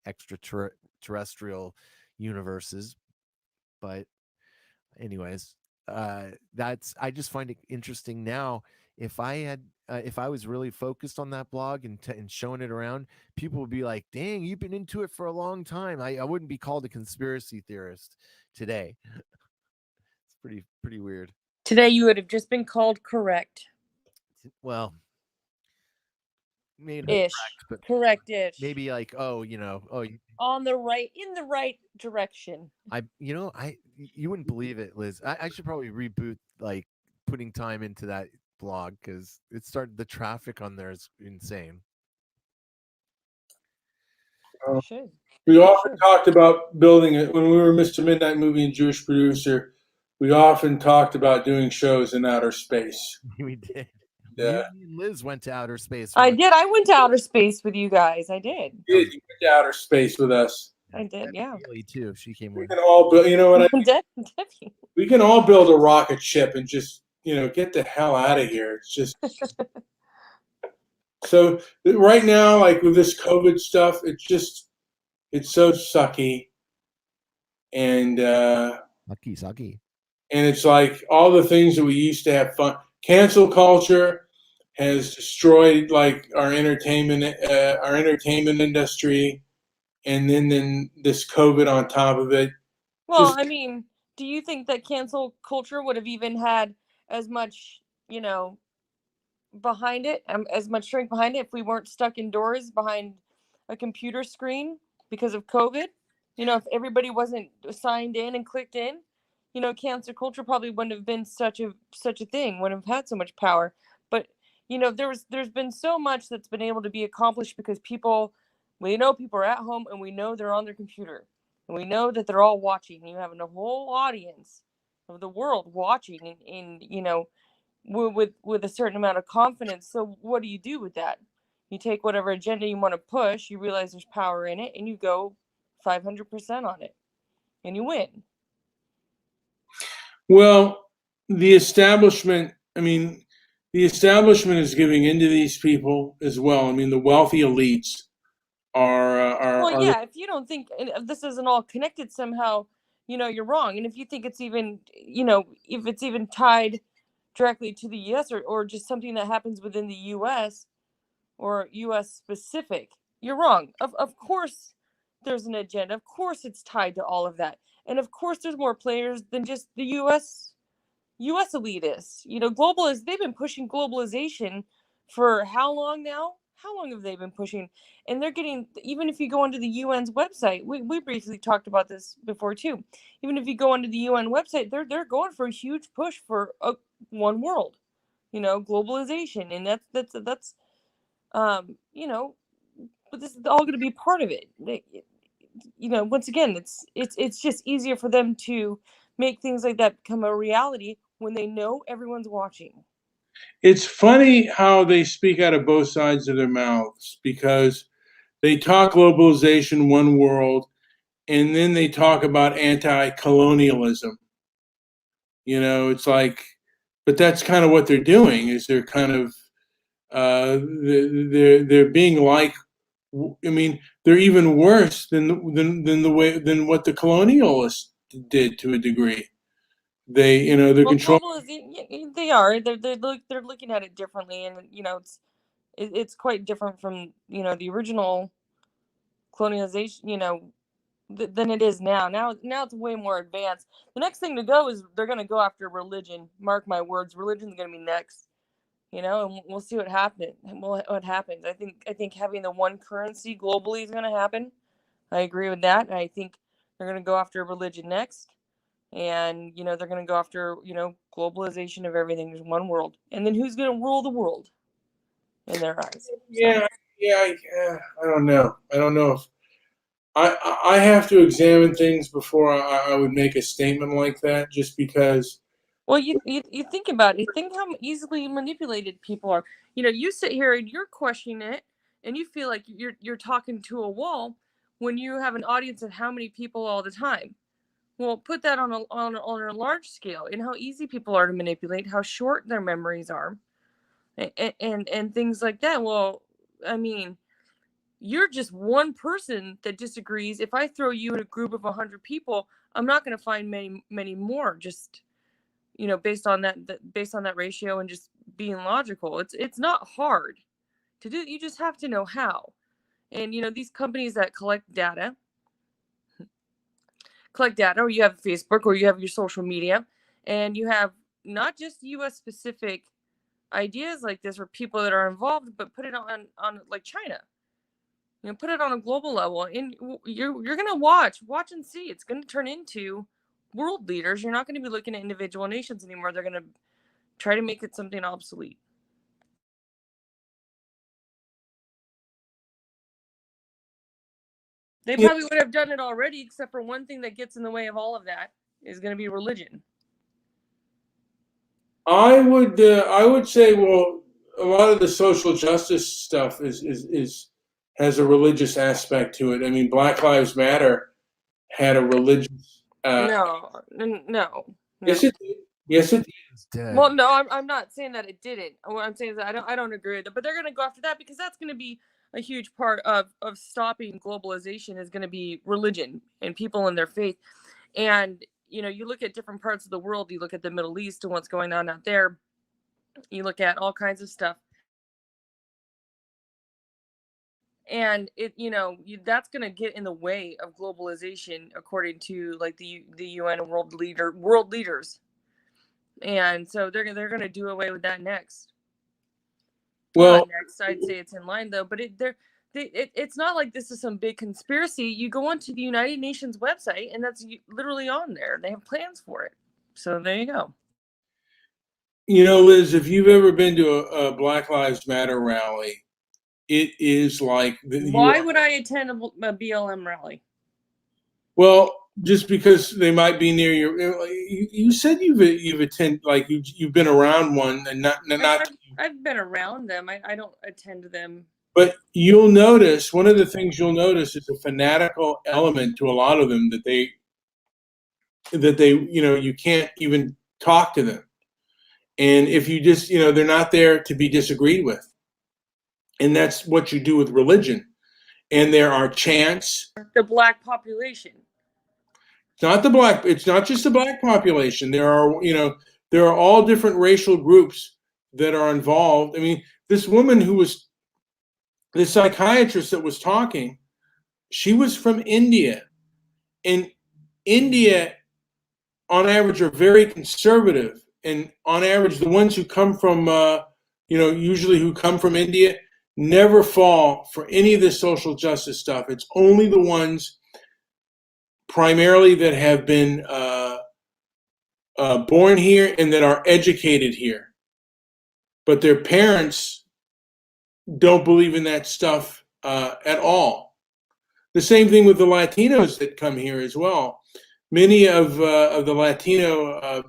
extraterrestrial universes, but anyways, I just find it interesting now. If I was really focused on that blog and showing it around, people would be like, "Dang, you've been into it for a long time." I wouldn't be called a conspiracy theorist today. It's pretty weird. Today you would have just been called correct. Well, maybe ish, correct-ish. Maybe like, in the right direction. You wouldn't believe it, Liz. I should probably reboot, like, putting time into that blog, because the traffic on there is insane. We often talked about building it when we were Mr. Midnight Movie and Jewish Producer. We often talked about doing shows in outer space. We did. Yeah. You and Liz went to outer space. I did. I went to outer space with you guys. I did. You went to outer space with us. I did, yeah. Really, too. She came We with. can all build, you know what I mean? Definitely. We can all build a rocket ship and just, get the hell out of here. It's just. So right now, like with this COVID stuff, it's so sucky. And Sucky. And it's like all the things that we used to have fun. Cancel culture has destroyed like our entertainment industry, and then this COVID on top of it. Well, I mean, do you think that cancel culture would have even had as much, behind it, as much strength behind it, if we weren't stuck indoors behind a computer screen because of COVID? If everybody wasn't signed in and clicked in, cancel culture probably wouldn't have been such a thing, wouldn't have had so much power. But there's been so much that's been able to be accomplished because we know people are at home, and we know they're on their computer, and we know that they're all watching. You have a whole audience of the world watching, and with a certain amount of confidence. So what do you do with that? You take whatever agenda you want to push, you realize there's power in it, and you go 500% on it, and you win. Well, the establishment is giving into these people as well. I mean, the wealthy elites well, yeah, if you don't think this isn't all connected somehow, you're wrong. And if you think it's even, if it's even tied directly to the US, or just something that happens within the US or US specific, you're wrong. Of course there's an agenda. Of course it's tied to all of that. And of course there's more players than just the US elitists. Globalists, they've been pushing globalization for how long now? How long have they been pushing? And they're getting, even if you go onto the UN's website, we briefly talked about this before too. Even if you go onto the UN website, they're going for a huge push for one world, globalization. And that's but this is all going to be part of it. Once again, it's just easier for them to make things like that become a reality when they know everyone's watching. It's funny how they speak out of both sides of their mouths, because they talk globalization, one world, and then they talk about anti-colonialism. It's like, but that's kind of what they're doing. Is they're kind of they're being like, I mean, they're even worse than what the colonialists did to a degree. They're controlling. They are. They're looking at it differently, and it's quite different from the original colonization. Than it is now. Now it's way more advanced. The next thing to go is they're going to go after religion. Mark my words, religion's going to be next. And we'll see what happens. What happens? I think having the one currency globally is going to happen. I agree with that, and I think they're going to go after religion next. And they're going to go after globalization of everything. There's one world, and then who's going to rule the world in their eyes? Yeah. I don't know. If I have to examine things before I would make a statement like that, just because. Well, you think about it. Think how easily manipulated people are. You sit here and you're questioning it, and you feel like you're talking to a wall when you have an audience of how many people all the time. Well, put that on a large scale, and how easy people are to manipulate, how short their memories are, and things like that. Well, I mean, you're just one person that disagrees. If I throw you in a group of 100 people, I'm not going to find many more. Just based on that ratio and just being logical. It's not hard to do. You just have to know how. And these companies that collect data, or you have Facebook, or you have your social media, and you have not just US specific ideas like this or people that are involved, but put it on like China. Put it on a global level, and you're gonna watch and see. It's gonna turn into world leaders. You're not gonna be looking at individual nations anymore. They're gonna try to make it something obsolete. They probably would have done it already, except for one thing that gets in the way of all of that is going to be religion. I would say, well, a lot of the social justice stuff has a religious aspect to it. I mean, Black Lives Matter had a religious. No. Yes, it did. Yes, it did. Well, no, I'm not saying that it didn't. What I'm saying is that I don't agree with it. But they're going to go after that because that's going to be a huge part of stopping globalization is going to be religion and people in their faith. And you look at different parts of the world. You look at the Middle East and what's going on out there. You look at all kinds of stuff. and that's going to get in the way of globalization, according to like the UN and world leaders, and so they're going to do away with that next. Well, not next, I'd say it's in line though, but it's not like this is some big conspiracy. You go onto the United Nations website, and that's literally on there. They have plans for it. So there you go. Liz, if you've ever been to a Black Lives Matter rally, it is like why would I attend a BLM rally? Well, just because they might be near your. You said you've attended, like you've been around one, and not. I've been around them. I don't attend them. But you'll notice, one of the things you'll notice is a fanatical element to a lot of them that they you can't even talk to them. And if you just, they're not there to be disagreed with. And that's what you do with religion. And there are chants. The black population. It's not just the black population. There are all different racial groups that are involved. I mean, this woman the psychiatrist that was talking, she was from India. And India, on average, are very conservative. And on average, the ones who come from, usually who come from India, never fall for any of this social justice stuff. It's only the ones primarily that have been born here and that are educated here. But their parents don't believe in that stuff at all. The same thing with the Latinos that come here as well. Many of the Latino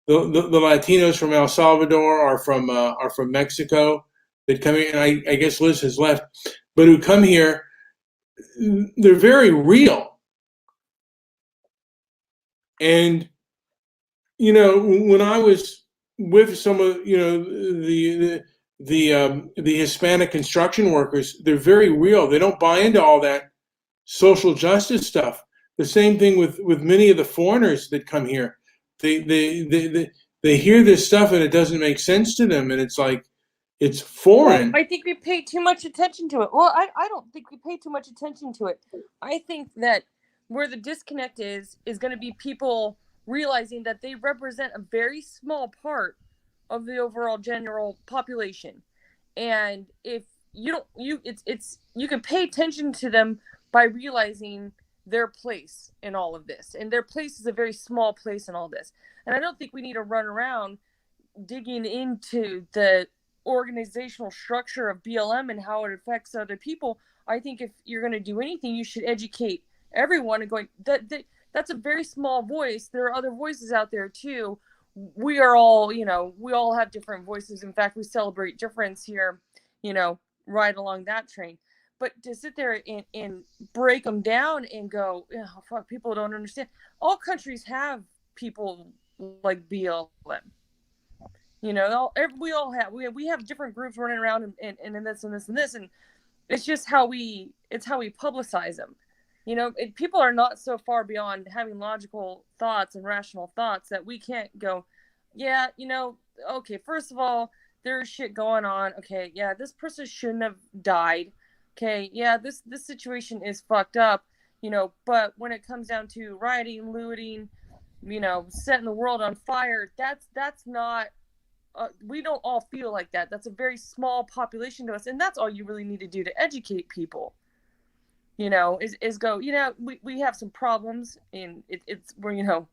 the Latinos from El Salvador are from Mexico that come here, and I guess Liz has left, but who come here, they're very real. And when I was with some of the Hispanic construction workers, they're very real. They don't buy into all that social justice stuff. The same thing with many of the foreigners that come here. They hear this stuff and it doesn't make sense to them, and it's like it's foreign. Well, I think we pay too much attention to it. Well, I don't think we pay too much attention to it. I think that where the disconnect is going to be people realizing that they represent a very small part of the overall general population, and if you can pay attention to them by realizing their place in all of this, and their place is a very small place in all this. And I don't think we need to run around digging into the organizational structure of BLM and how it affects other people. I think if you're going to do anything, you should educate everyone and going that's a very small voice. There are other voices out there too. We are all, we all have different voices. In fact, we celebrate difference here, right along that train. But to sit there and break them down and go, oh, fuck, people don't understand. All countries have people like BLM. We all have. We have different groups running around and this and this and this, and it's just how we publicize them. People are not so far beyond having logical thoughts and rational thoughts that we can't go, yeah, okay, first of all, there's shit going on. Okay, yeah, this person shouldn't have died. Okay, yeah, this situation is fucked up, but when it comes down to rioting, looting, setting the world on fire, that's not, we don't all feel like that. That's a very small population to us, and that's all you really need to do to educate people, is go, we have some problems, and we're,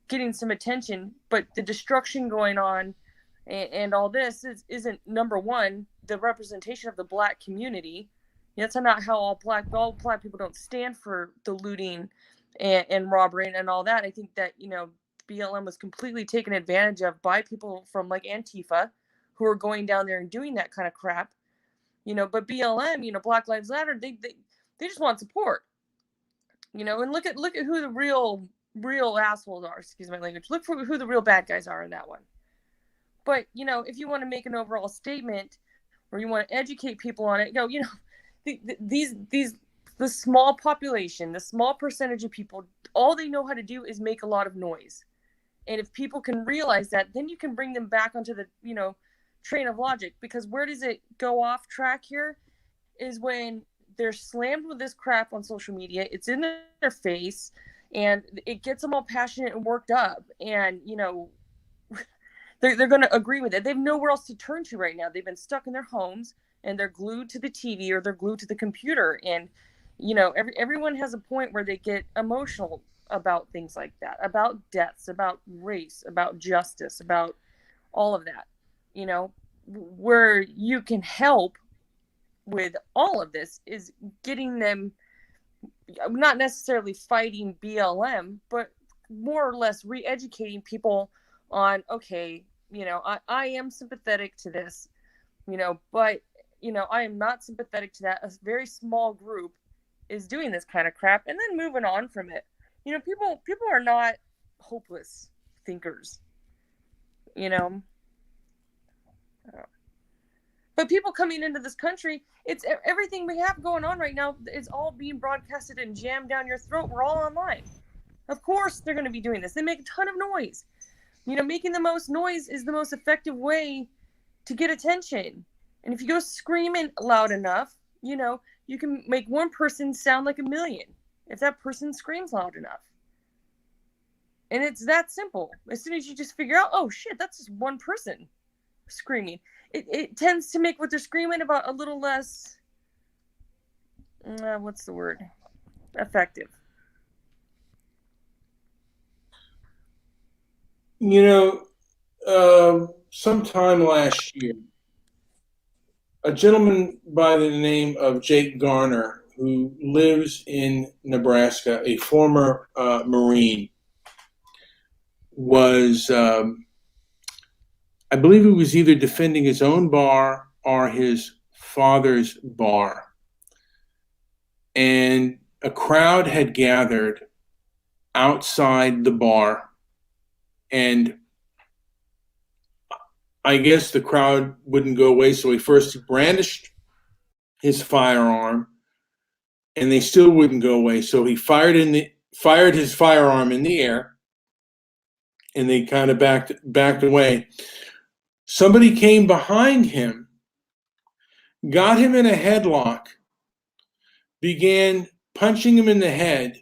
getting some attention, but the destruction going on and all this isn't, number one, the representation of the black community. That's not how all black people don't stand for the looting and robbery and all that. I think that, BLM was completely taken advantage of by people from like Antifa who are going down there and doing that kind of crap, but BLM, Black Lives Matter, they just want support, and look at who the real assholes are, excuse my language. Look for who the real bad guys are in that one. But, if you want to make an overall statement or you want to educate people on it, go, the small population, the small percentage of people, all they know how to do is make a lot of noise. And if people can realize that, then you can bring them back onto the, train of logic. Because where does it go off track here is when they're slammed with this crap on social media. It's in their face, and it gets them all passionate and worked up. And they're going to agree with it. They have nowhere else to turn to right now. They've been stuck in their homes, and they're glued to the TV or they're glued to the computer. And everyone has a point where they get emotional about things like that, about deaths, about race, about justice, about all of that. Where you can help with all of this is getting them, not necessarily fighting BLM, but more or less re-educating people on, okay, I am sympathetic to this, but I am not sympathetic to that. A very small group is doing this kind of crap, and then moving on from it. People are not hopeless thinkers, But people coming into this country, it's everything we have going on right now is all being broadcasted and jammed down your throat. We're all online. Of course they're going to be doing this. They make a ton of noise. Making the most noise is the most effective way to get attention. And if you go screaming loud enough, you can make one person sound like a million if that person screams loud enough. And it's that simple. As soon as you just figure out, oh shit, that's just one person screaming, it tends to make what they're screaming about a little less, what's the word? Effective. Sometime last year, a gentleman by the name of Jake Garner, who lives in Nebraska, a former Maureen, was, I believe he was either defending his own bar or his father's bar. And a crowd had gathered outside the bar, and I guess the crowd wouldn't go away, so he first brandished his firearm, and they still wouldn't go away. So he fired his firearm in the air, and they kind of backed away. Somebody came behind him, got him in a headlock, began punching him in the head,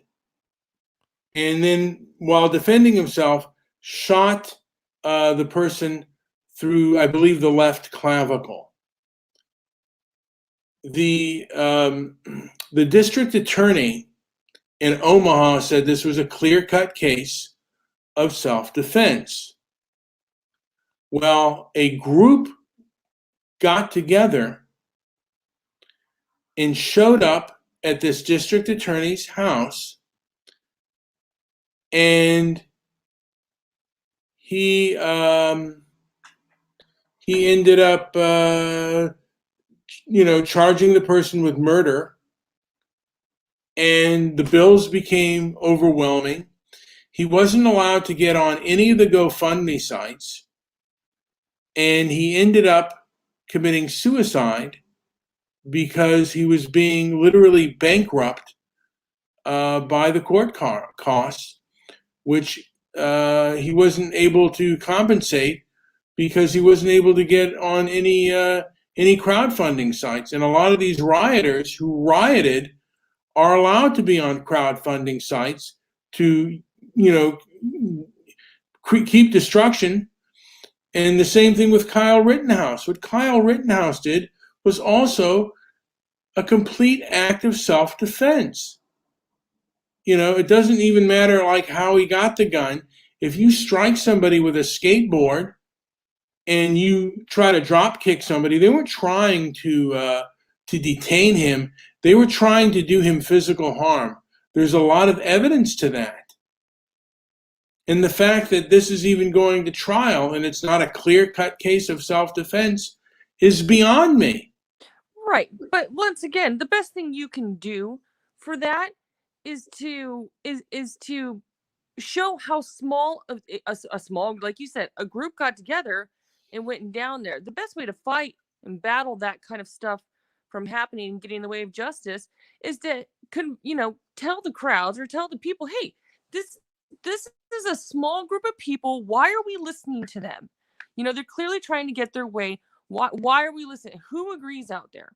and then, while defending himself, shot the person through, I believe, the left clavicle. The district attorney in Omaha said this was a clear-cut case of self-defense. Well, a group got together and showed up at this district attorney's house, and he ended up, charging the person with murder, and the bills became overwhelming. He wasn't allowed to get on any of the GoFundMe sites, and he ended up committing suicide because he was being literally bankrupt by the court costs, which he wasn't able to compensate because he wasn't able to get on any crowdfunding sites. And a lot of these rioters who rioted are allowed to be on crowdfunding sites to, keep destruction. And the same thing with Kyle Rittenhouse. What Kyle Rittenhouse did was also a complete act of self-defense. It doesn't even matter how he got the gun. If you strike somebody with a skateboard and you try to drop kick somebody, they weren't trying to detain him. They were trying to do him physical harm. There's a lot of evidence to that. And the fact that this is even going to trial and it's not a clear-cut case of self-defense is beyond me. Right. But once again, the best thing you can do for that is to show how small a small, like you said, a group got together and went down there. The best way to fight and battle that kind of stuff from happening and getting in the way of justice is to tell the crowds or tell the people, hey, this is a small group of people. Why are we listening to them? They're clearly trying to get their way. Why are we listening? Who agrees out there?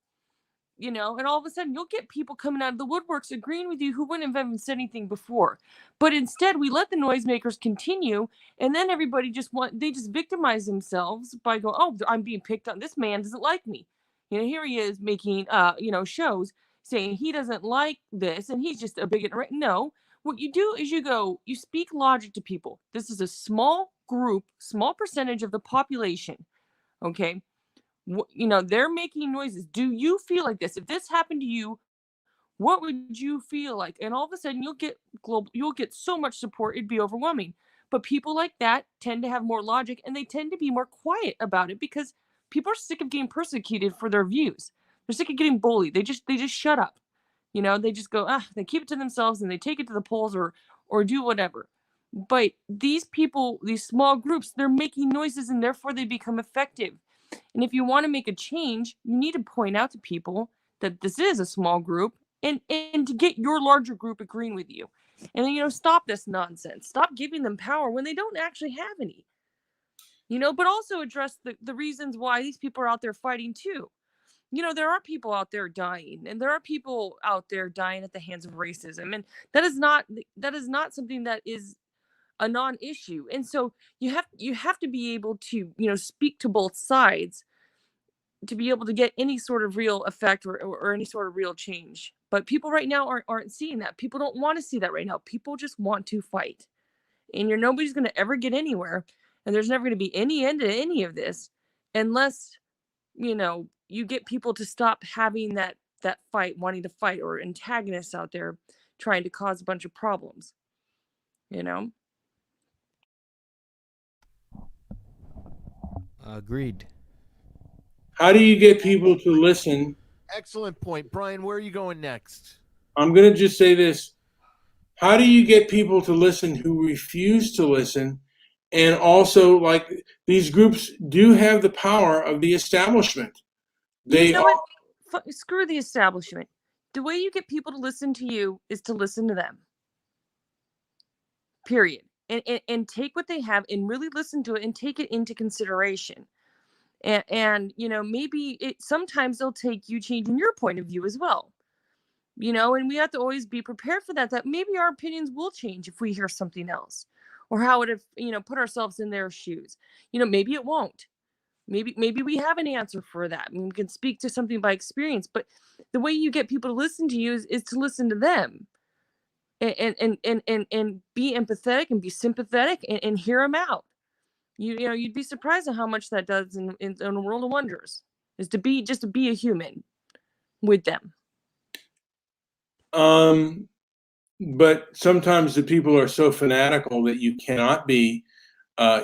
you know, and all of a sudden you'll get people coming out of the woodworks agreeing with you who wouldn't have even said anything before. But instead we let the noisemakers continue, and then everybody just victimize themselves by going, oh, I'm being picked on. This man doesn't like me. You know, here he is making shows saying he doesn't like this and he's just a bigot. No, what you do is you speak logic to people. This is a small group, small percentage of the population. Okay. You know, they're making noises. Do you feel like this? If this happened to you, what would you feel like? And all of a sudden you'll get so much support, it'd be overwhelming. But people like that tend to have more logic, and they tend to be more quiet about it because people are sick of getting persecuted for their views. They're sick of getting bullied. They just shut up. You know, they just go, they keep it to themselves and they take it to the polls or do whatever. But these people, these small groups, they're making noises and therefore they become effective. And if you want to make a change, you need to point out to people that this is a small group and to get your larger group agreeing with you. And then, you know, stop this nonsense. Stop giving them power when they don't actually have any. You know, but also address the reasons why these people are out there fighting too. You know, there are people out there dying, and there are people out there dying at the hands of racism. And that is not something that is a non-issue. And so you have to be able to, you know, speak to both sides to be able to get any sort of real effect or any sort of real change. But people right now aren't seeing that. People don't want to see that right now. People just want to fight. And nobody's going to ever get anywhere. And there's never going to be any end to any of this unless, you know, you get people to stop having that fight, wanting to fight, or antagonists out there trying to cause a bunch of problems, you know? Agreed. How do you get people to listen? Excellent point. Brian, where are you going next? I'm going to just say this. How do you get people to listen who refuse to listen? And also, like, these groups do have the power of the establishment. You know what? Screw the establishment. The way you get people to listen to you is to listen to them. Period. And take what they have and really listen to it and take it into consideration. And you know, maybe sometimes they'll take you changing your point of view as well. You know, and we have to always be prepared for that maybe our opinions will change if we hear something else, or how would have, you know, put ourselves in their shoes. You know, maybe it won't. Maybe we have an answer for that. I mean, we can speak to something by experience, but the way you get people to listen to you is to listen to them and be empathetic and be sympathetic and hear them out. You know, you'd be surprised at how much that does in a world of wonders, is to be a human with them. But sometimes the people are so fanatical that you cannot be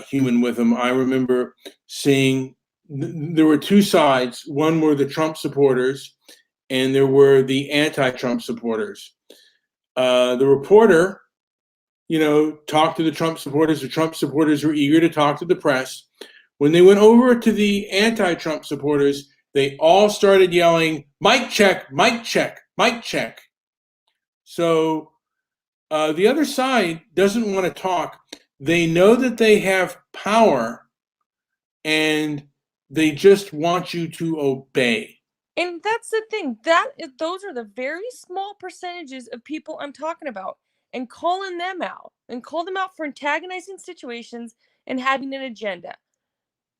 human with them. I remember seeing there were two sides. One were the Trump supporters, and there were the anti-Trump supporters. The reporter, you know, talked to the Trump supporters. The Trump supporters were eager to talk to the press. When they went over to the anti-Trump supporters, they all started yelling, "Mic check, mic check, mic check." So the other side doesn't want to talk. They know that they have power, and they just want you to obey. And that's the thing. Those are the very small percentages of people I'm talking about. And calling them out for antagonizing situations and having an agenda.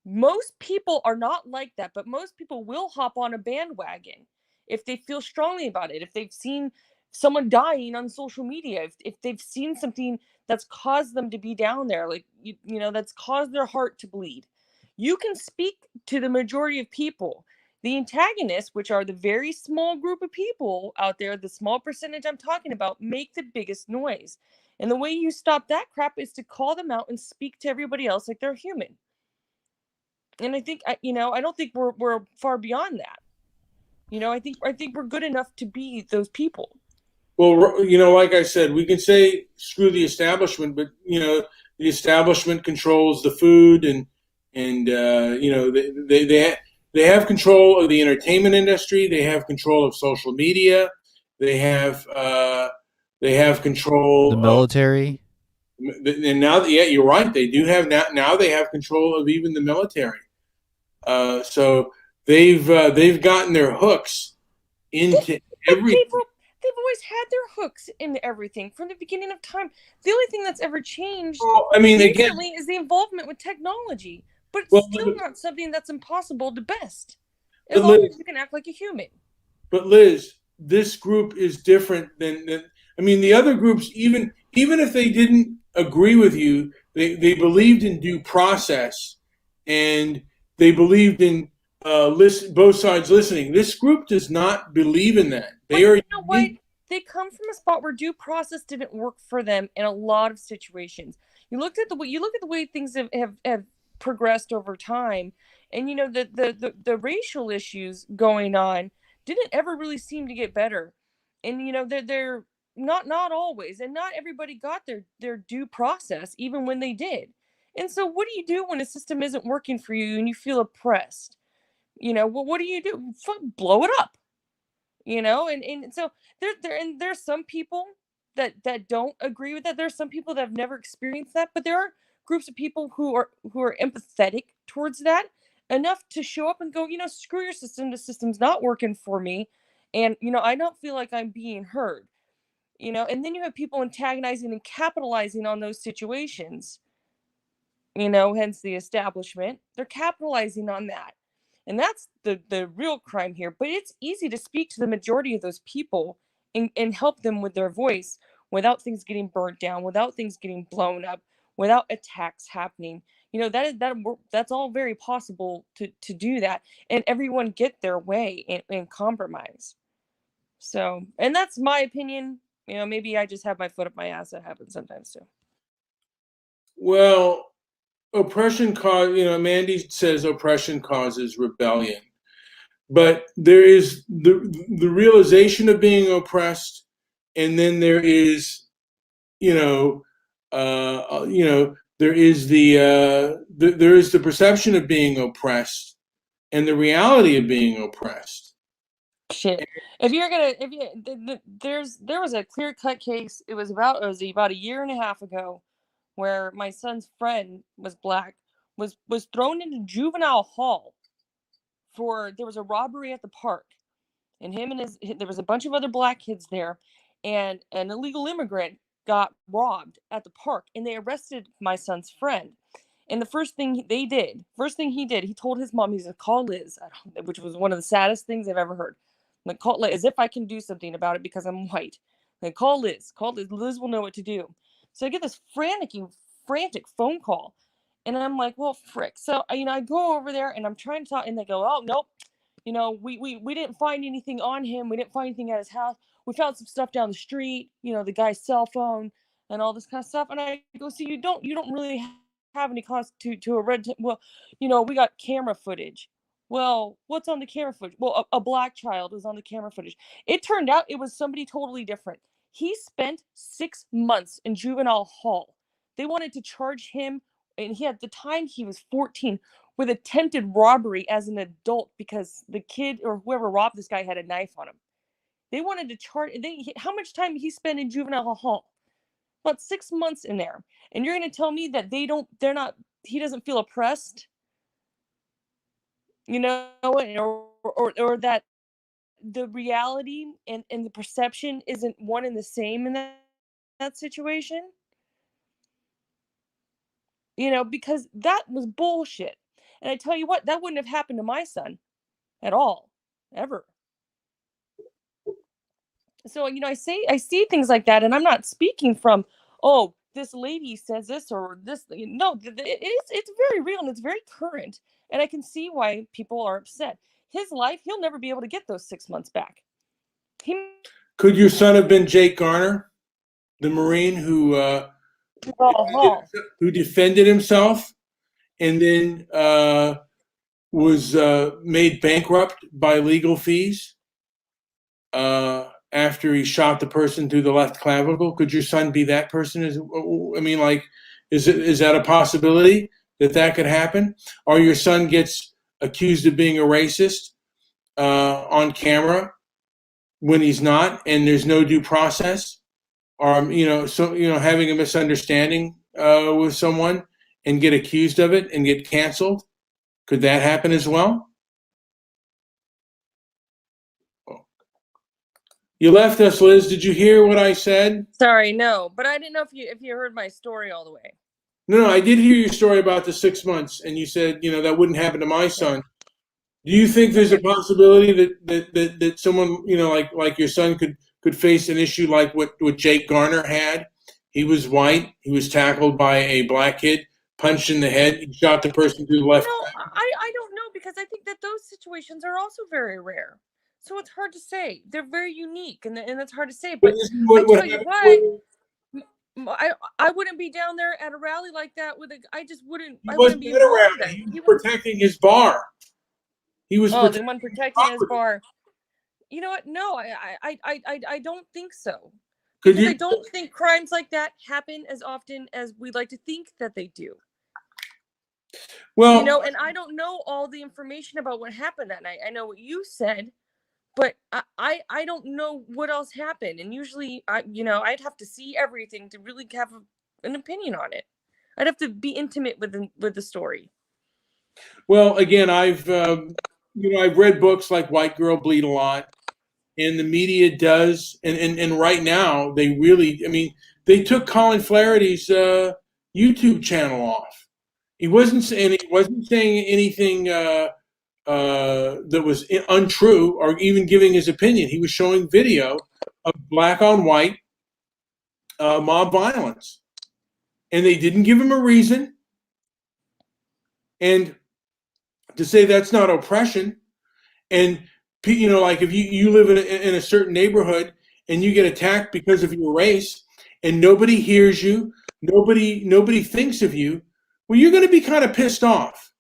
Most people are not like that, but most people will hop on a bandwagon if they feel strongly about it, if they've seen someone dying on social media, if they've seen something that's caused them to be down there, like, you know, that's caused their heart to bleed. You can speak to the majority of people. The antagonists, which are the very small group of people out there, the small percentage I'm talking about, make the biggest noise. And the way you stop that crap is to call them out and speak to everybody else like they're human. And I think, you know, I don't think we're far beyond that. You know, I think we're good enough to be those people. Well, you know, like I said, we can say screw the establishment, but, you know, the establishment controls the food and you know, they have control of the entertainment industry. They have control of social media. They have control the military. And now, yeah, you're right. They do have now. They have control of even the military. So they've gotten their hooks into But everything. they've always had their hooks in everything from the beginning of time. The only thing that's ever changed Well, I mean, again, recently is the involvement with technology. But it's well, still not something that's impossible to best, as but long Liz, as you can act like a human. but Liz, this group is different than I mean, the other groups, even if they didn't agree with you, they believed in due process, and they believed in both sides listening. This group does not believe in that. But They are. you know what? They come from a spot where due process didn't work for them in a lot of situations. You look at the way things have progressed over time, and you know the racial issues going on didn't ever really seem to get better. And you know they're not always, and not everybody got their due process even when they did. And so what do you do when a system isn't working for you and you feel oppressed? You know, well, what do you do? Blow it up, you know. And so there's some people that don't agree with that. There's some people that have never experienced that, but there are groups of people who are empathetic towards that enough to show up and go, you know, screw your system, the system's not working for me, and you know I don't feel like I'm being heard, you know. And then you have people antagonizing and capitalizing on those situations, you know, hence the establishment. They're capitalizing on that. And that's the real crime here. But it's easy to speak to the majority of those people and help them with their voice without things getting burnt down, without things getting blown up, without attacks happening. You know, that's all very possible to do that. And everyone get their way and compromise. So, and that's my opinion. You know, maybe I just have my foot up my ass. That happens sometimes too. Well, oppression Mandy says oppression causes rebellion, but there is the realization of being oppressed, and then there is there is there is the perception of being oppressed and the reality of being oppressed. Shit. If you're gonna, if you, there was a clear cut case. It was about a year and a half ago, where my son's friend was black, was thrown into juvenile hall for there was a robbery at the park, and him and there was a bunch of other black kids there, and an illegal immigrant got robbed at the park, and they arrested my son's friend. And the first thing he did, he told his mom, he said, "Call Liz," which was one of the saddest things I've ever heard. Like, call Liz, as if I can do something about it because I'm white. Like, call Liz. Liz will know what to do. So I get this frantic phone call, and I'm like, well, frick. So I go over there and I'm trying to talk, and they go, "Oh, nope. You know, we didn't find anything on him. We didn't find anything at his house. We found some stuff down the street. You know, the guy's cell phone and all this kind of stuff." And I go, "So you don't really have any cause to a red well, you know, we got camera footage." "Well, what's on the camera footage?" "Well, a black child was on the camera footage." It turned out it was somebody totally different. He spent 6 months in juvenile hall. They wanted to charge him, and at the time he was 14, with attempted robbery as an adult because the kid or whoever robbed this guy had a knife on him. They wanted to charge. How much time he spent in juvenile hall? About 6 months in there. And you're going to tell me that he doesn't feel oppressed, you know, or that the reality and the perception isn't one and the same in that situation? You know, because that was bullshit. And I tell you what, that wouldn't have happened to my son at all, ever. So, you know, I see things like that, and I'm not speaking from, oh, this lady says this or this. No, it's very real and it's very current, and I can see why people are upset. His life, he'll never be able to get those 6 months back. Could your son have been Jake Garner, the Marine who defended himself and then was made bankrupt by legal fees after he shot the person through the left clavicle? Could your son be that person? Is that a possibility that could happen? Or your son gets accused of being a racist on camera when he's not, and there's no due process, or having a misunderstanding with someone and get accused of it and get canceled? Could that happen as well? You left us, Liz. Did you hear what I said? Sorry, no, but I didn't know if you heard my story all the way. No, I did hear your story about the 6 months, and you said, that wouldn't happen to my son. Do you think there's a possibility that someone, like your son could face an issue like what Jake Garner had? He was white. He was tackled by a black kid, punched in the head. He shot the person through the left. No, I don't know, because I think that those situations are also very rare. So it's hard to say. They're very unique, and it's hard to say. But I tell you what, I wouldn't be down there at a rally like that with a. I just wouldn't. He I wasn't wouldn't be at a involved rally. in that. He was protecting his bar. He was the one protecting his bar. You know what? No, I don't think so. Because I don't think crimes like that happen as often as we like to think that they do. Well, and I don't know all the information about what happened that night. I know what you said, but I don't know what else happened. And usually, I'd have to see everything to really have an opinion on it. I'd have to be intimate with the story. Well, again, I've read books like White Girl Bleed a lot, and the media does, and right now they really, they took Colin Flaherty's YouTube channel off. He wasn't saying anything that was untrue or even giving his opinion. He was showing video of black on white mob violence, and they didn't give him a reason. And to say that's not oppression, and like if you live in a certain neighborhood and you get attacked because of your race, and nobody hears you, nobody thinks of you, well, you're going to be kind of pissed off,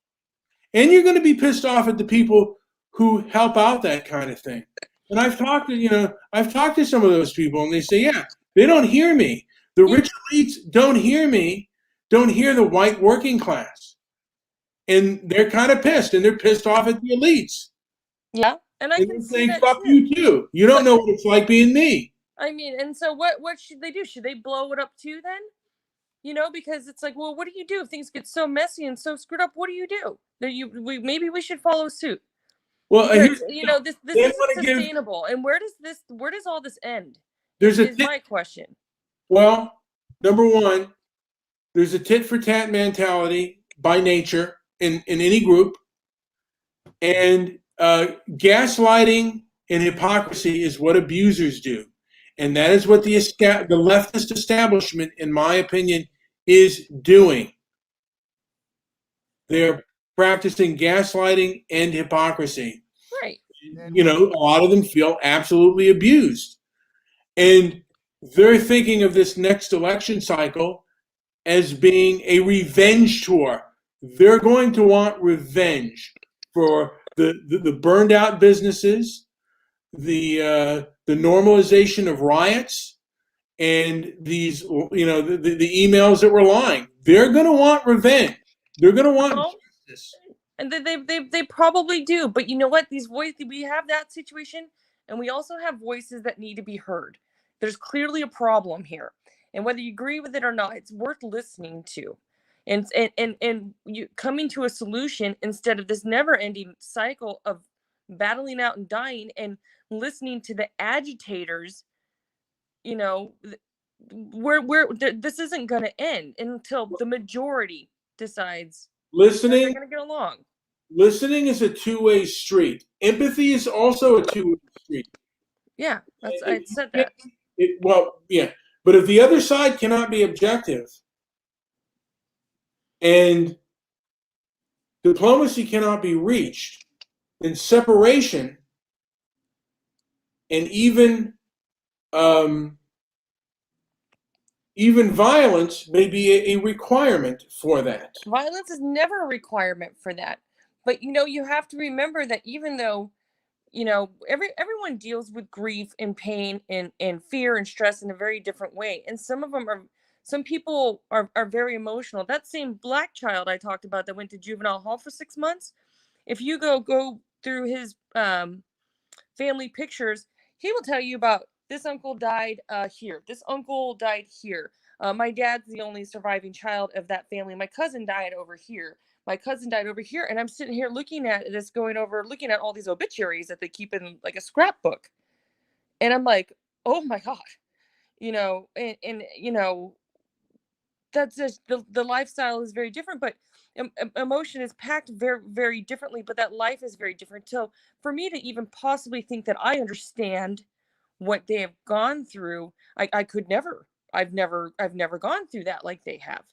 and you're going to be pissed off at the people who help out that kind of thing. And I've talked to some of those people, and they say, yeah, they don't hear me. The rich elites don't hear me, don't hear the white working class. And they're kind of pissed, and they're pissed off at the elites. Yeah, and I can see that fuck you too. You don't know what it's like being me. And so what should they do? Should they blow it up too then? Because it's like, well, what do you do if things get so messy and so screwed up? What do you do? Maybe we should follow suit. Well, because, this isn't sustainable. And where does all this end? Is my question. Well, number one, there's a tit for tat mentality by nature in any group, and gaslighting and hypocrisy is what abusers do, and that is what the leftist establishment, in my opinion, is doing. They're practicing gaslighting and hypocrisy. Right. A lot of them feel absolutely abused, and they're thinking of this next election cycle as being a revenge tour. They're going to want revenge for the burned out businesses, the normalization of riots, and these, the emails that were lying. They're going to want revenge. They're going to want justice. And they probably do. But you know what? We have that situation, and we also have voices that need to be heard. There's clearly a problem here. And whether you agree with it or not, it's worth listening to. And you coming to a solution instead of this never-ending cycle of battling out and dying, and listening to the agitators. Where this isn't going to end until the majority decides listening they're going to get along. Listening is a two-way street. Empathy is also a two-way street. Yeah, I said that. But if the other side cannot be objective, and diplomacy cannot be reached, then separation and even violence may be a requirement for that. Violence is never a requirement for that. But you have to remember that even though everyone deals with grief and pain and fear and stress in a very different way, and some people are very emotional. That same black child I talked about that went to juvenile hall for 6 months, if you go through his family pictures, he will tell you about this uncle died here, this uncle died here, my dad's the only surviving child of that family, my cousin died over here, my cousin died over here. And I'm sitting here looking at this, looking at all these obituaries that they keep in like a scrapbook. And I'm like, oh my God, and that's just the lifestyle is very different, but emotion is packed very, very differently, but that life is very different. So for me to even possibly think that I understand what they have gone through, I could never. I've never gone through that like they have.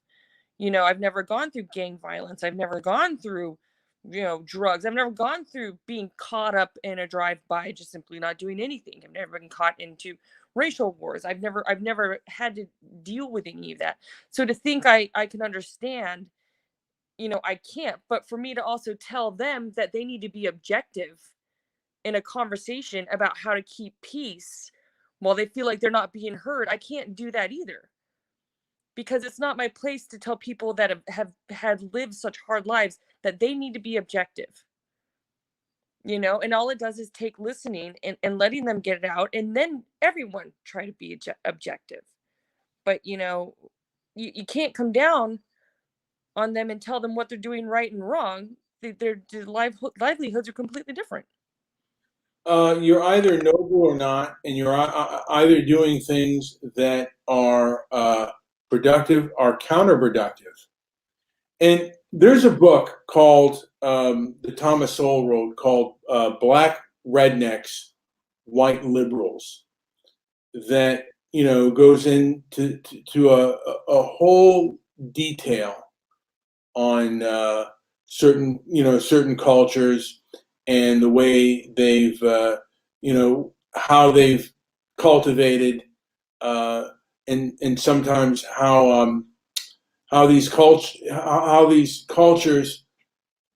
I've never gone through gang violence. I've never gone through, drugs. I've never gone through being caught up in a drive-by just simply not doing anything. I've never been caught into racial wars. I've never had to deal with any of that. So to think I can understand, I can't. But for me to also tell them that they need to be objective in a conversation about how to keep peace while they feel like they're not being heard, I can't do that either, because it's not my place to tell people that have had lived such hard lives that they need to be objective. And all it does is take listening and letting them get it out, and then everyone try to be objective. But you can't come down on them and tell them what they're doing right and wrong. Their livelihoods are completely different. You're either noble or not, and you're either doing things that are productive or counterproductive. And there's a book called the Thomas Sowell wrote called Black Rednecks, White Liberals, that goes into to a whole detail on certain cultures and the way they've how they've cultivated and sometimes how these cultures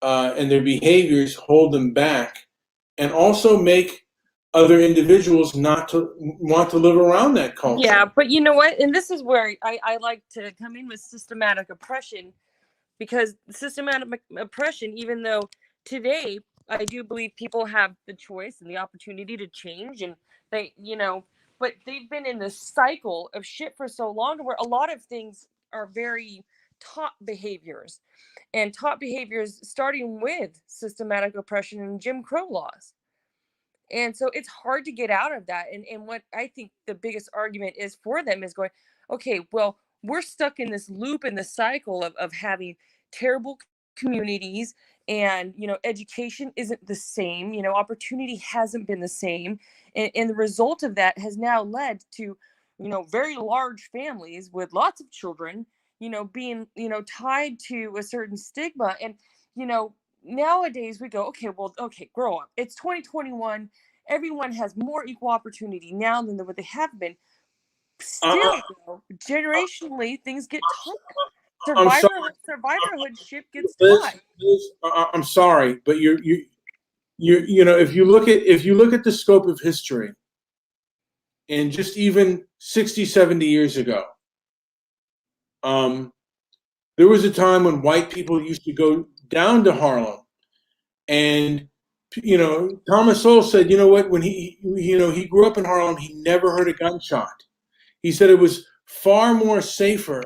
and their behaviors hold them back, and also make other individuals not to want to live around that culture. Yeah, but you know what? And this is where I like to come in with systematic oppression, because systematic oppression, even though today I do believe people have the choice and the opportunity to change, and they, but they've been in this cycle of shit for so long where a lot of things are very taught behaviors, and taught behaviors starting with systematic oppression and Jim Crow laws. And so it's hard to get out of that. And what I think the biggest argument is for them is going, okay, well, we're stuck in this loop, in the cycle of having terrible communities, and education isn't the same, opportunity hasn't been the same, and the result of that has now led to very large families with lots of children being tied to a certain stigma. And nowadays we go, okay, well, okay, grow up. It's 2021. Everyone has more equal opportunity now than what they have been. Still, though, generationally, things get taught. Survivorhood ship gets taught. Liz, I'm sorry, but if you look at the scope of history, and just even 60, 70 years ago, there was a time when white people used to go down to Harlem, and Thomas Sowell said, you know what, when he grew up in Harlem, he never heard a gunshot. He said it was far more safer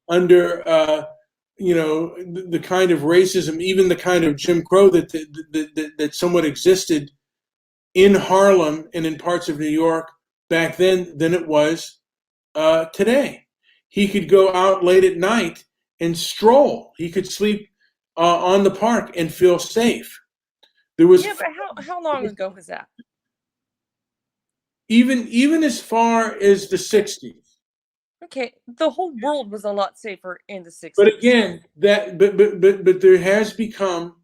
under the kind of racism, even the kind of Jim Crow that somewhat existed in Harlem and in parts of New York back then than it was today. He could go out late at night and stroll. He could sleep on the park and feel safe. There was but how long ago was that? Even as far as the 60s. Okay, the whole world was a lot safer in the 60s. But again, but there has become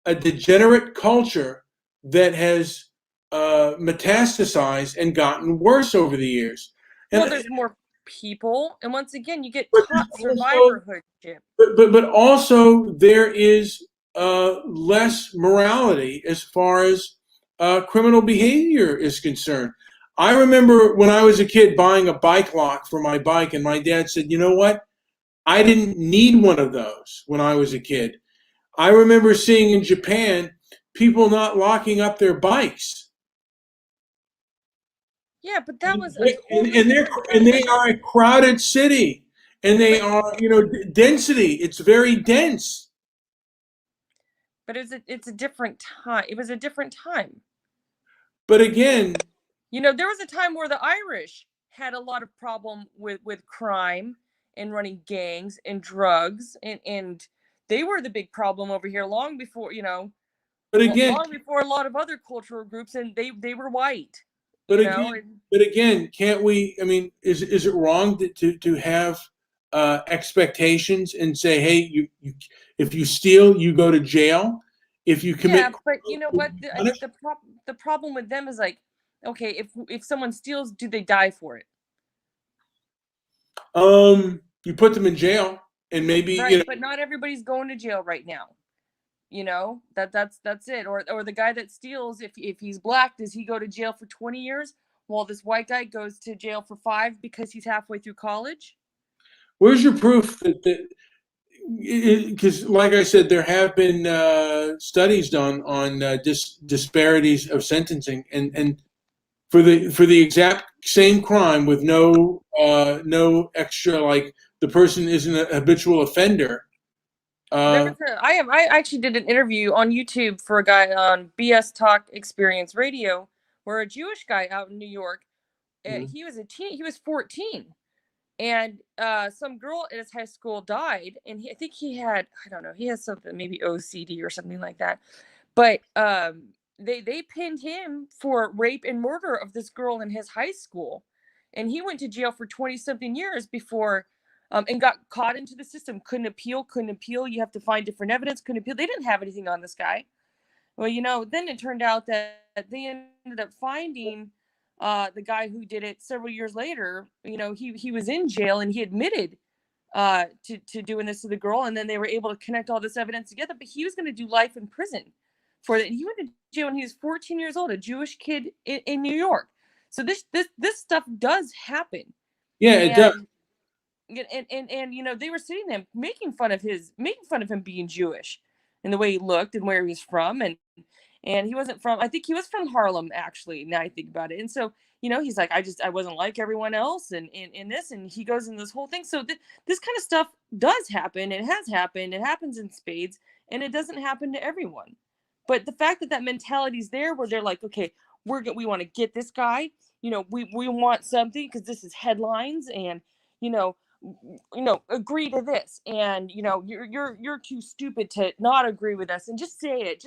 a degenerate culture that has metastasized and gotten worse over the years. And well, there's more people, and once again, you get taught survivorhood. But also there is less morality as far as criminal behavior is concerned. I remember when I was a kid buying a bike lock for my bike, and my dad said, you know what? I didn't need one of those when I was a kid. I remember seeing in Japan people not locking up their bikes. Yeah, but that was and they are a crowded city, and they are density. It's very dense. But it's a different time. It was a different time. But again, You know, there was a time where the Irish had a lot of problem with crime and running gangs and drugs, and they were the big problem over here long before, you know, But again, long before a lot of other cultural groups, and they were white. but You know, again, but again, can't we? I mean, is it wrong to have expectations and say, hey, you if you steal, you go to jail. If you commit, yeah, but you know what? I think the problem with them is like, okay, if someone steals, do they die for it? you put them in jail, and maybe you Right, know. but not everybody's going to jail right now. You know, that's it. Or the guy that steals, if he's black, does he go to jail for 20 years while this white guy goes to jail for 5 because he's halfway through college? Where's your proof that? Because, like I said, there have been studies done on disparities of sentencing, and for the exact same crime with no extra, like the person isn't a habitual offender. I actually did an interview on YouTube for a guy on BS Talk Experience Radio, where a Jewish guy out in New York, he was he was 14, and some girl at his high school died, and I think he had, I don't know, he has something, maybe OCD or something like that, but they pinned him for rape and murder of this girl in his high school, and he went to jail for 20 something years before, and got caught into the system. Couldn't appeal. You have to find different evidence. Couldn't appeal. They didn't have anything on this guy. Well, you know, then it turned out that they ended up finding the guy who did it several years later. You know, he was in jail and he admitted to doing this to the girl, and then they were able to connect all this evidence together. But he was going to do life in prison for that. He went to jail when he was 14 years old, a Jewish kid in New York. So this stuff does happen. Yeah, it does. And you know, they were sitting there making fun of him being Jewish and the way he looked and where he was from, and he wasn't from, I think he was from Harlem, actually, now I think about it. And so, you know, he's like, I wasn't like everyone else, and in this, and he goes in this whole thing. So this kind of stuff does happen. It has happened. It happens in spades, and it doesn't happen to everyone. But the fact that mentality's there, where they're like, okay, we want to get this guy, you know, we want something because this is headlines, and you know, agree to this, and you know, you're too stupid to not agree with us, and just say it.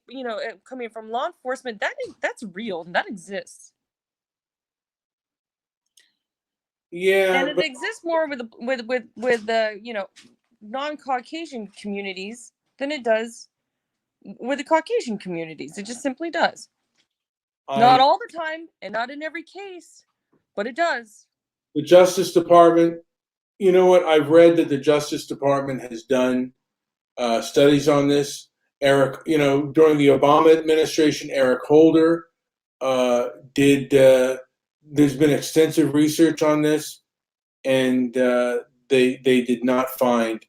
You know, coming from law enforcement, that's real and that exists. Yeah, and it exists more with the you know, non-Caucasian communities than it does with the Caucasian communities. It just simply does. Not all the time and not in every case, but it does. The Justice Department, you know what? I've read that the Justice Department has done studies on this. Eric, you know, during the Obama administration, Eric Holder did. There's been extensive research on this, and they did not find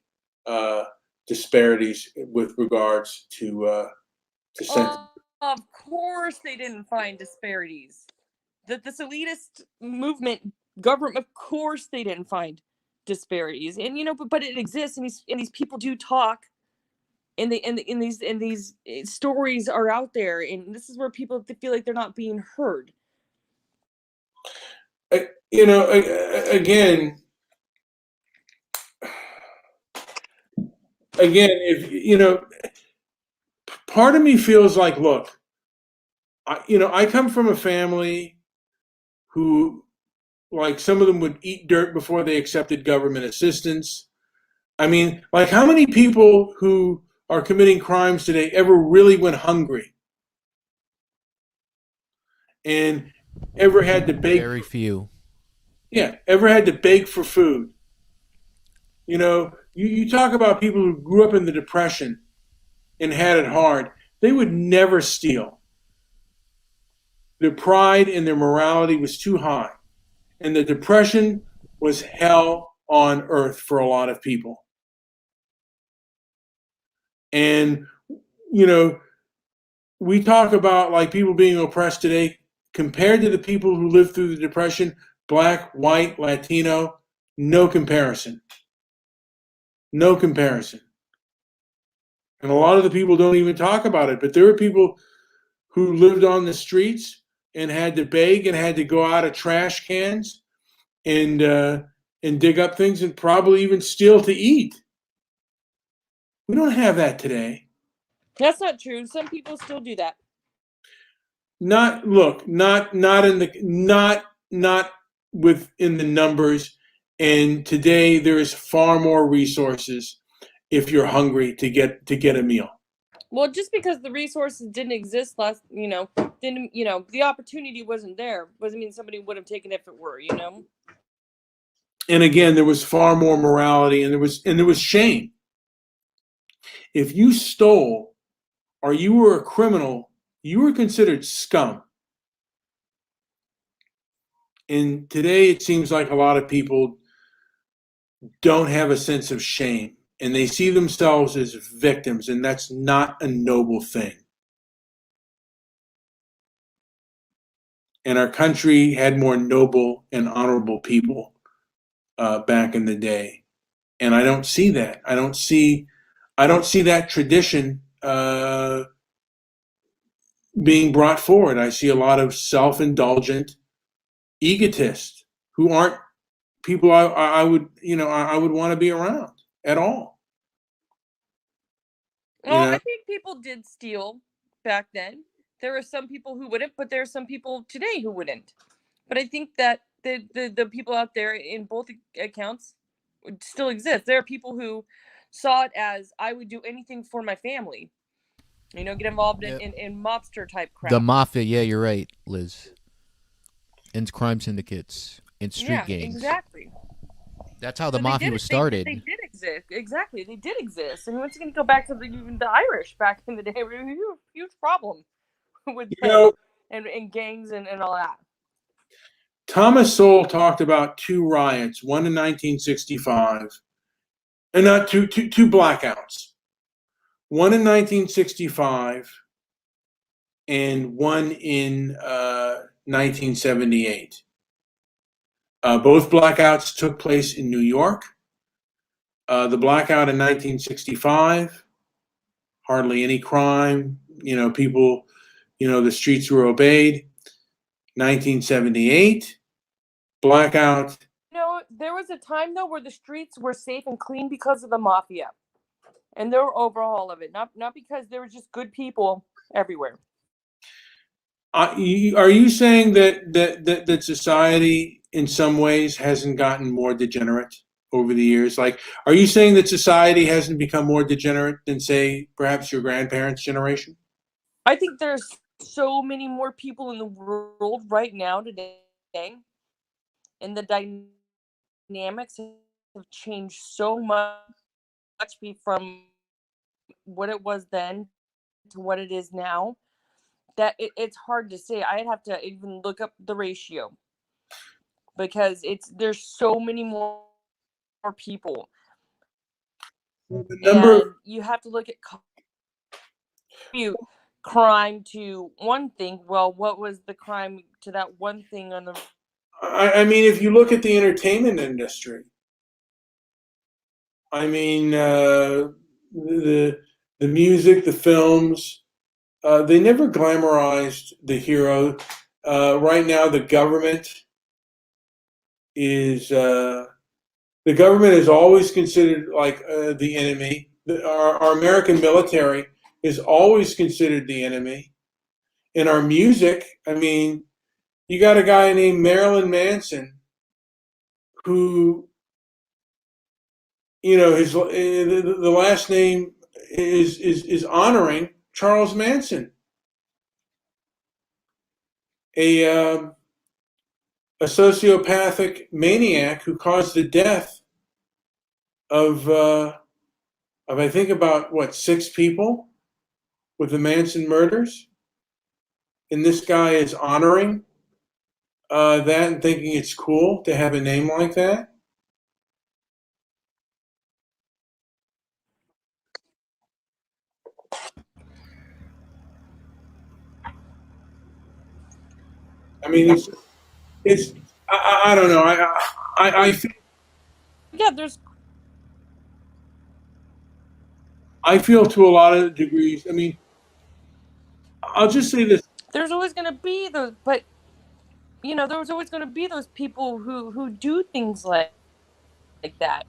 disparities with regards to sentence. Of course, they didn't find disparities. This elitist movement government, of course, they didn't find disparities. And you know, but it exists, and these people do talk, and these stories are out there, and this is where people feel like they're not being heard. You know, again, if you know, part of me feels like, look, I come from a family who, like, some of them would eat dirt before they accepted government assistance. I mean, like, how many people who are committing crimes today ever really went hungry and ever had to beg? Very few. Yeah, ever had to beg for food. You know, you talk about people who grew up in the Depression and had it hard. They would never steal. Their pride and their morality was too high. And the Depression was hell on earth for a lot of people. And, you know, we talk about, like, people being oppressed today compared to the people who lived through the Depression, black, white, Latino, no comparison. No comparison. And a lot of the people don't even talk about it, but there were people who lived on the streets and had to beg and had to go out of trash cans and dig up things and probably even steal to eat. We don't have that today. That's not true. Some people still do that. Not within the numbers. And today there is far more resources if you're hungry to get a meal. Well, just because the resources didn't exist the opportunity wasn't there, doesn't mean somebody would have taken it if it were, And again, there was far more morality, and there was shame. If you stole or you were a criminal, you were considered scum. And today it seems like a lot of people don't have a sense of shame, and they see themselves as victims, and that's not a noble thing. And our country had more noble and honorable people back in the day, and I don't see that. I don't see that tradition being brought forward. I see a lot of self-indulgent egotists who aren't people I would want to be around at all. Well, I think people did steal back then. There were some people who wouldn't, but there are some people today who wouldn't. But I think that the people out there in both accounts still exist. There are people who saw it as, I would do anything for my family. Get involved in mobster type crap. The mafia, yeah, you're right, Liz. And crime syndicates and street gangs. Exactly. That's how the mafia was started. They did exist. Exactly. They did exist. And once again, go back to even the Irish back in the day, were a huge problem with them and gangs and all that. Thomas Sowell talked about two riots, one in 1965, and not two blackouts. One in 1965 and one in 1978. Both blackouts took place in New York. The blackout in 1965, hardly any crime. People, the streets were obeyed. 1978, blackout. There was a time, though, where the streets were safe and clean because of the mafia. And there were overhaul of it. Not because there were just good people everywhere. Are you saying that society in some ways hasn't gotten more degenerate over the years? Like, are you saying that society hasn't become more degenerate than, say, perhaps your grandparents' generation? I think there's so many more people in the world right now today, and the dynamics have changed so much from what it was then to what it is now, that it's hard to say. I'd have to even look up the ratio, because there's so many more people. And you have to look at crime to one thing. Well, what was the crime to that one thing on the... I mean, if you look at the entertainment industry, I mean, the music, the films, they never glamorized the hero. Right now, the government is always considered like the enemy. Our American military is always considered the enemy. In our music, I mean, you got a guy named Marilyn Manson who, the last name is honoring Charles Manson, a sociopathic maniac who caused the death of I think about 6 people with the Manson murders, and this guy is honoring that and thinking it's cool to have a name like that. I mean, it's I don't know. I feel, there's... I feel to a lot of degrees. I mean, I'll just say this. there's always going to be those, but there's always going to be those people who do things like that.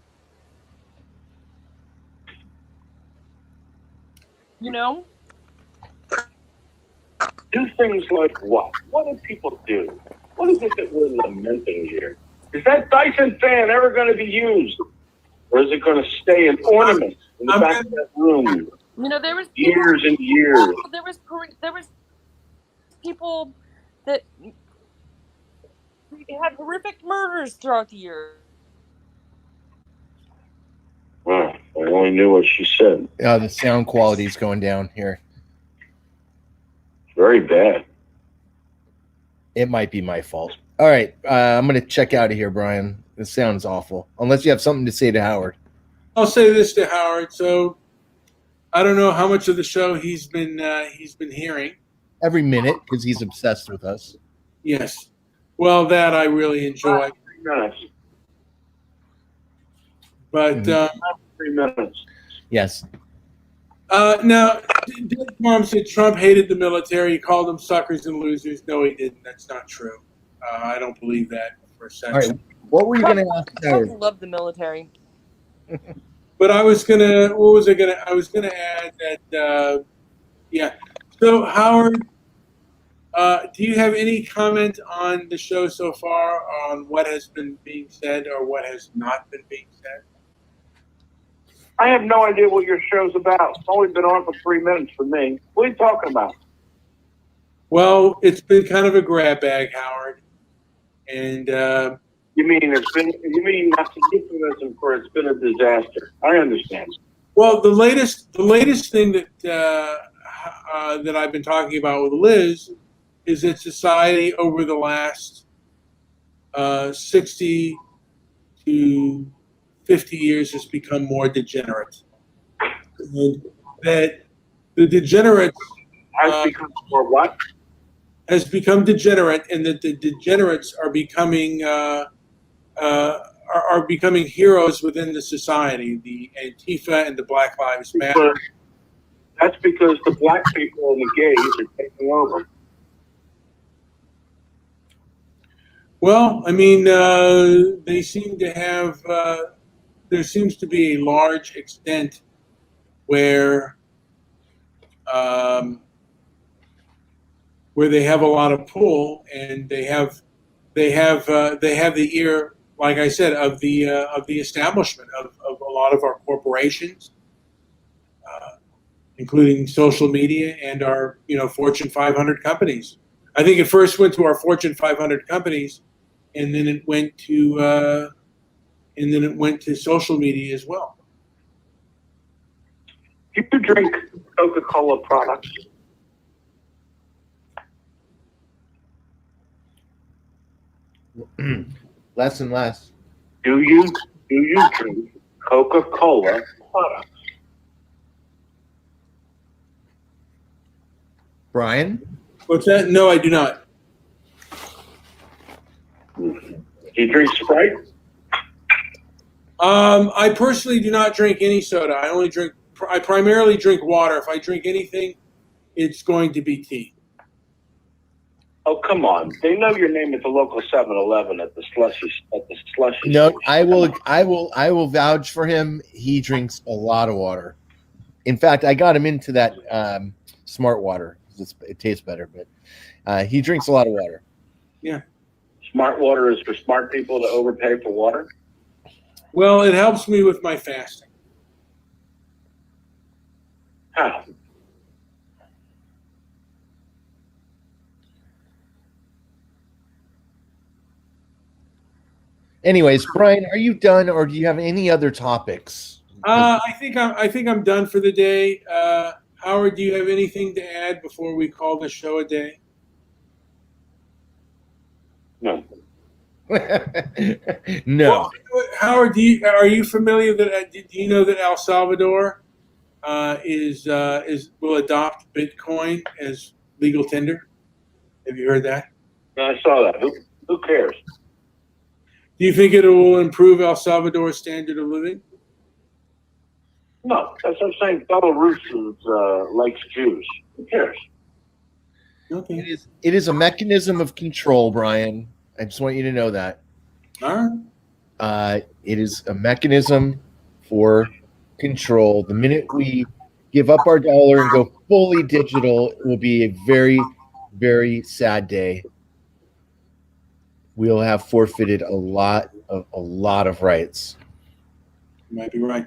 Do things like what? What do people do? What is it that we're lamenting here? Is that Dyson fan ever going to be used? Or is it going to stay an ornament in the back of that room? There was years and years. There was people that had horrific murders throughout the year. Well, I only knew what she said. The sound quality's going down here. Very bad. It might be my fault. All right, I'm going to check out of here, Brian. This sounds awful. Unless you have something to say to Howard. I'll say this to Howard. So I don't know how much of the show he's been hearing. Every minute, because he's obsessed with us. Yes. Well, that I really enjoy. 3 minutes. But 3 minutes. Yes. Now, Mom said Trump hated the military. He called them suckers and losers. No, he didn't. That's not true. I don't believe that for a second. All right. What were you going to ask Howard? Trump loved the military. But I was gonna. What was I gonna? I was gonna add that. Yeah. So Howard, do you have any comment on the show so far on what has been being said or what has not been being said? I have no idea what your show's about. It's only been on for 3 minutes for me. What are you talking about? Well, it's been kind of a grab bag, Howard, and You mean not to euphemism for it's been a disaster? I understand. well, the latest thing that that I've been talking about with Liz is that society over the last 60 to 50 years has become more degenerate. And that the degenerates Has become more what? has become degenerate, and that the degenerates are becoming becoming heroes within the society. The Antifa and the Black Lives Matter. That's because the black people and the gays are taking over. Well, I mean, they seem to have. There seems to be a large extent where they have a lot of pull, and they have the ear, like I said, of the establishment of a lot of our corporations, including social media and our Fortune 500 companies. I think it first went to our Fortune 500 companies, and then it went to social media as well. Do you drink Coca-Cola products? Less and less. Do you drink Coca-Cola products? Brian? What's that? No, I do not. Do you drink Sprite? I personally do not drink any soda. I primarily drink water. If I drink anything, it's going to be tea. Oh, come on. They know your name at the local 7-Eleven at the slushy. No, station. I will vouch for him. He drinks a lot of water. In fact, I got him into that smart water. It tastes better, but he drinks a lot of water. Yeah. Smart water is for smart people to overpay for water? Well, it helps me with my fasting. How? Anyways, Brian, are you done, or do you have any other topics? I think I'm done for the day. Howard, do you have anything to add before we call the show a day? No. No. Well, Howard, are you familiar that? Do you know that El Salvador will adopt Bitcoin as legal tender? Have you heard that? I saw that. Who cares? Do you think it will improve El Salvador's standard of living? No, that's what I'm saying. Belarus likes Jews. Who cares? Okay. It is a mechanism of control, Brian. I just want you to know that. All right. It is a mechanism for control. The minute we give up our dollar and go fully digital, it will be a very, very sad day. We'll have forfeited a lot of rights. You might be right.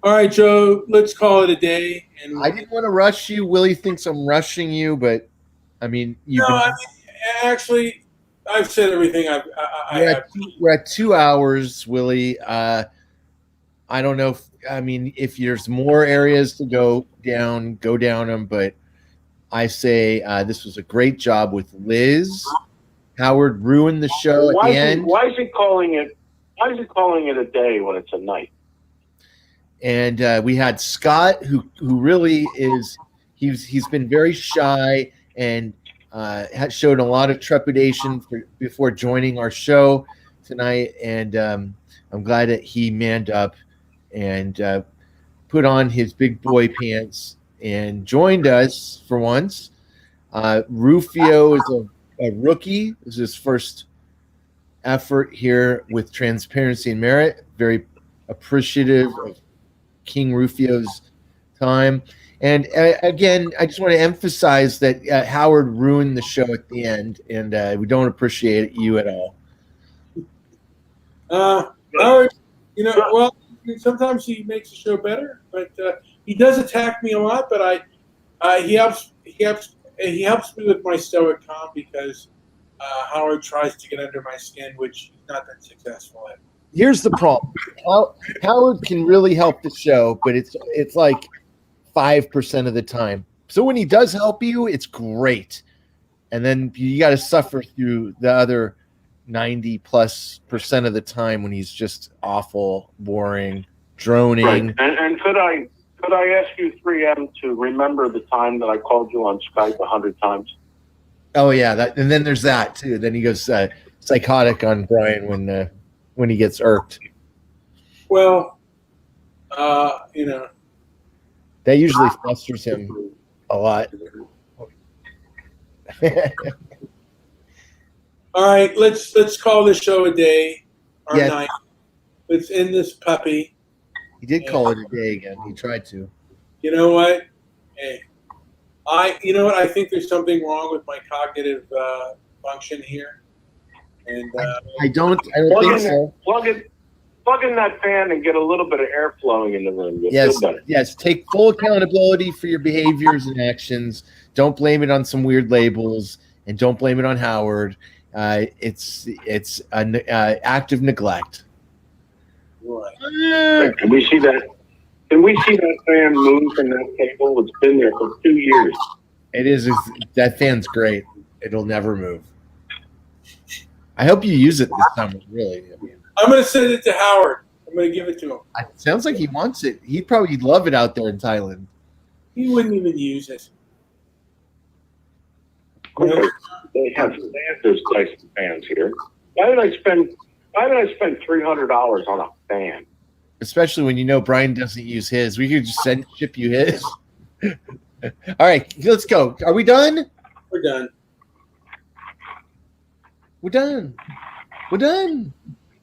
All right, Joe, let's call it a day. And I didn't want to rush you. Willie thinks I'm rushing you, but I mean, actually, I've said everything we're at 2 hours, Willie. I don't know if there's more areas to go down them, but I say this was a great job with Liz. Howard ruined the show at the end. Why is he calling it a day when it's a night? And we had Scott, who really is he's been very shy and has showed a lot of trepidation before joining our show tonight. And I'm glad that he manned up and put on his big boy pants and joined us for once. Rufio is a rookie. This is his first effort here with Transparency and Merit. Very appreciative of King Rufio's time. And again, I just want to emphasize that Howard ruined the show at the end, and we don't appreciate you at all. Howard, well, sometimes he makes the show better, but he does attack me a lot. But he helps me with my Stoic calm because Howard tries to get under my skin, which he's not that successful at. Here's the problem: Howard can really help the show, but it's like 5% of the time. So when he does help you, it's great, and then you got to suffer through the other 90+% of the time when he's just awful, boring, droning. Right. And could I ask you 3M to remember the time that I called you on Skype 100 times? Oh yeah, and then there's that too. Then he goes psychotic on Brian when he gets irked. Well, that usually flusters him a lot. All right, let's call this show a day or Yes. night. Let's end this puppy. He did call it a day again. He tried to. You know what? Hey, I think there's something wrong with my cognitive function here, and I don't think so. Plug in that fan and get a little bit of air flowing in the room. You'll feel better. Yes. Take full accountability for your behaviors and actions. Don't blame it on some weird labels, and don't blame it on Howard. It's an act of neglect. right. Can we see that? Can we see that fan move from that table? It's been there for 2 years. It is. That fan's great. It'll never move. I hope you use it this summer. Really. I'm going to send it to Howard. I'm going to give it to him. It sounds like he wants it. He'd probably love it out there in Thailand. He wouldn't even use it. They have those Dyson fans here. Why did I spend $300 on a fan? Especially when you know Brian doesn't use his. We could just ship you his. All right, let's go. Are we done? We're done. We're done. We're done.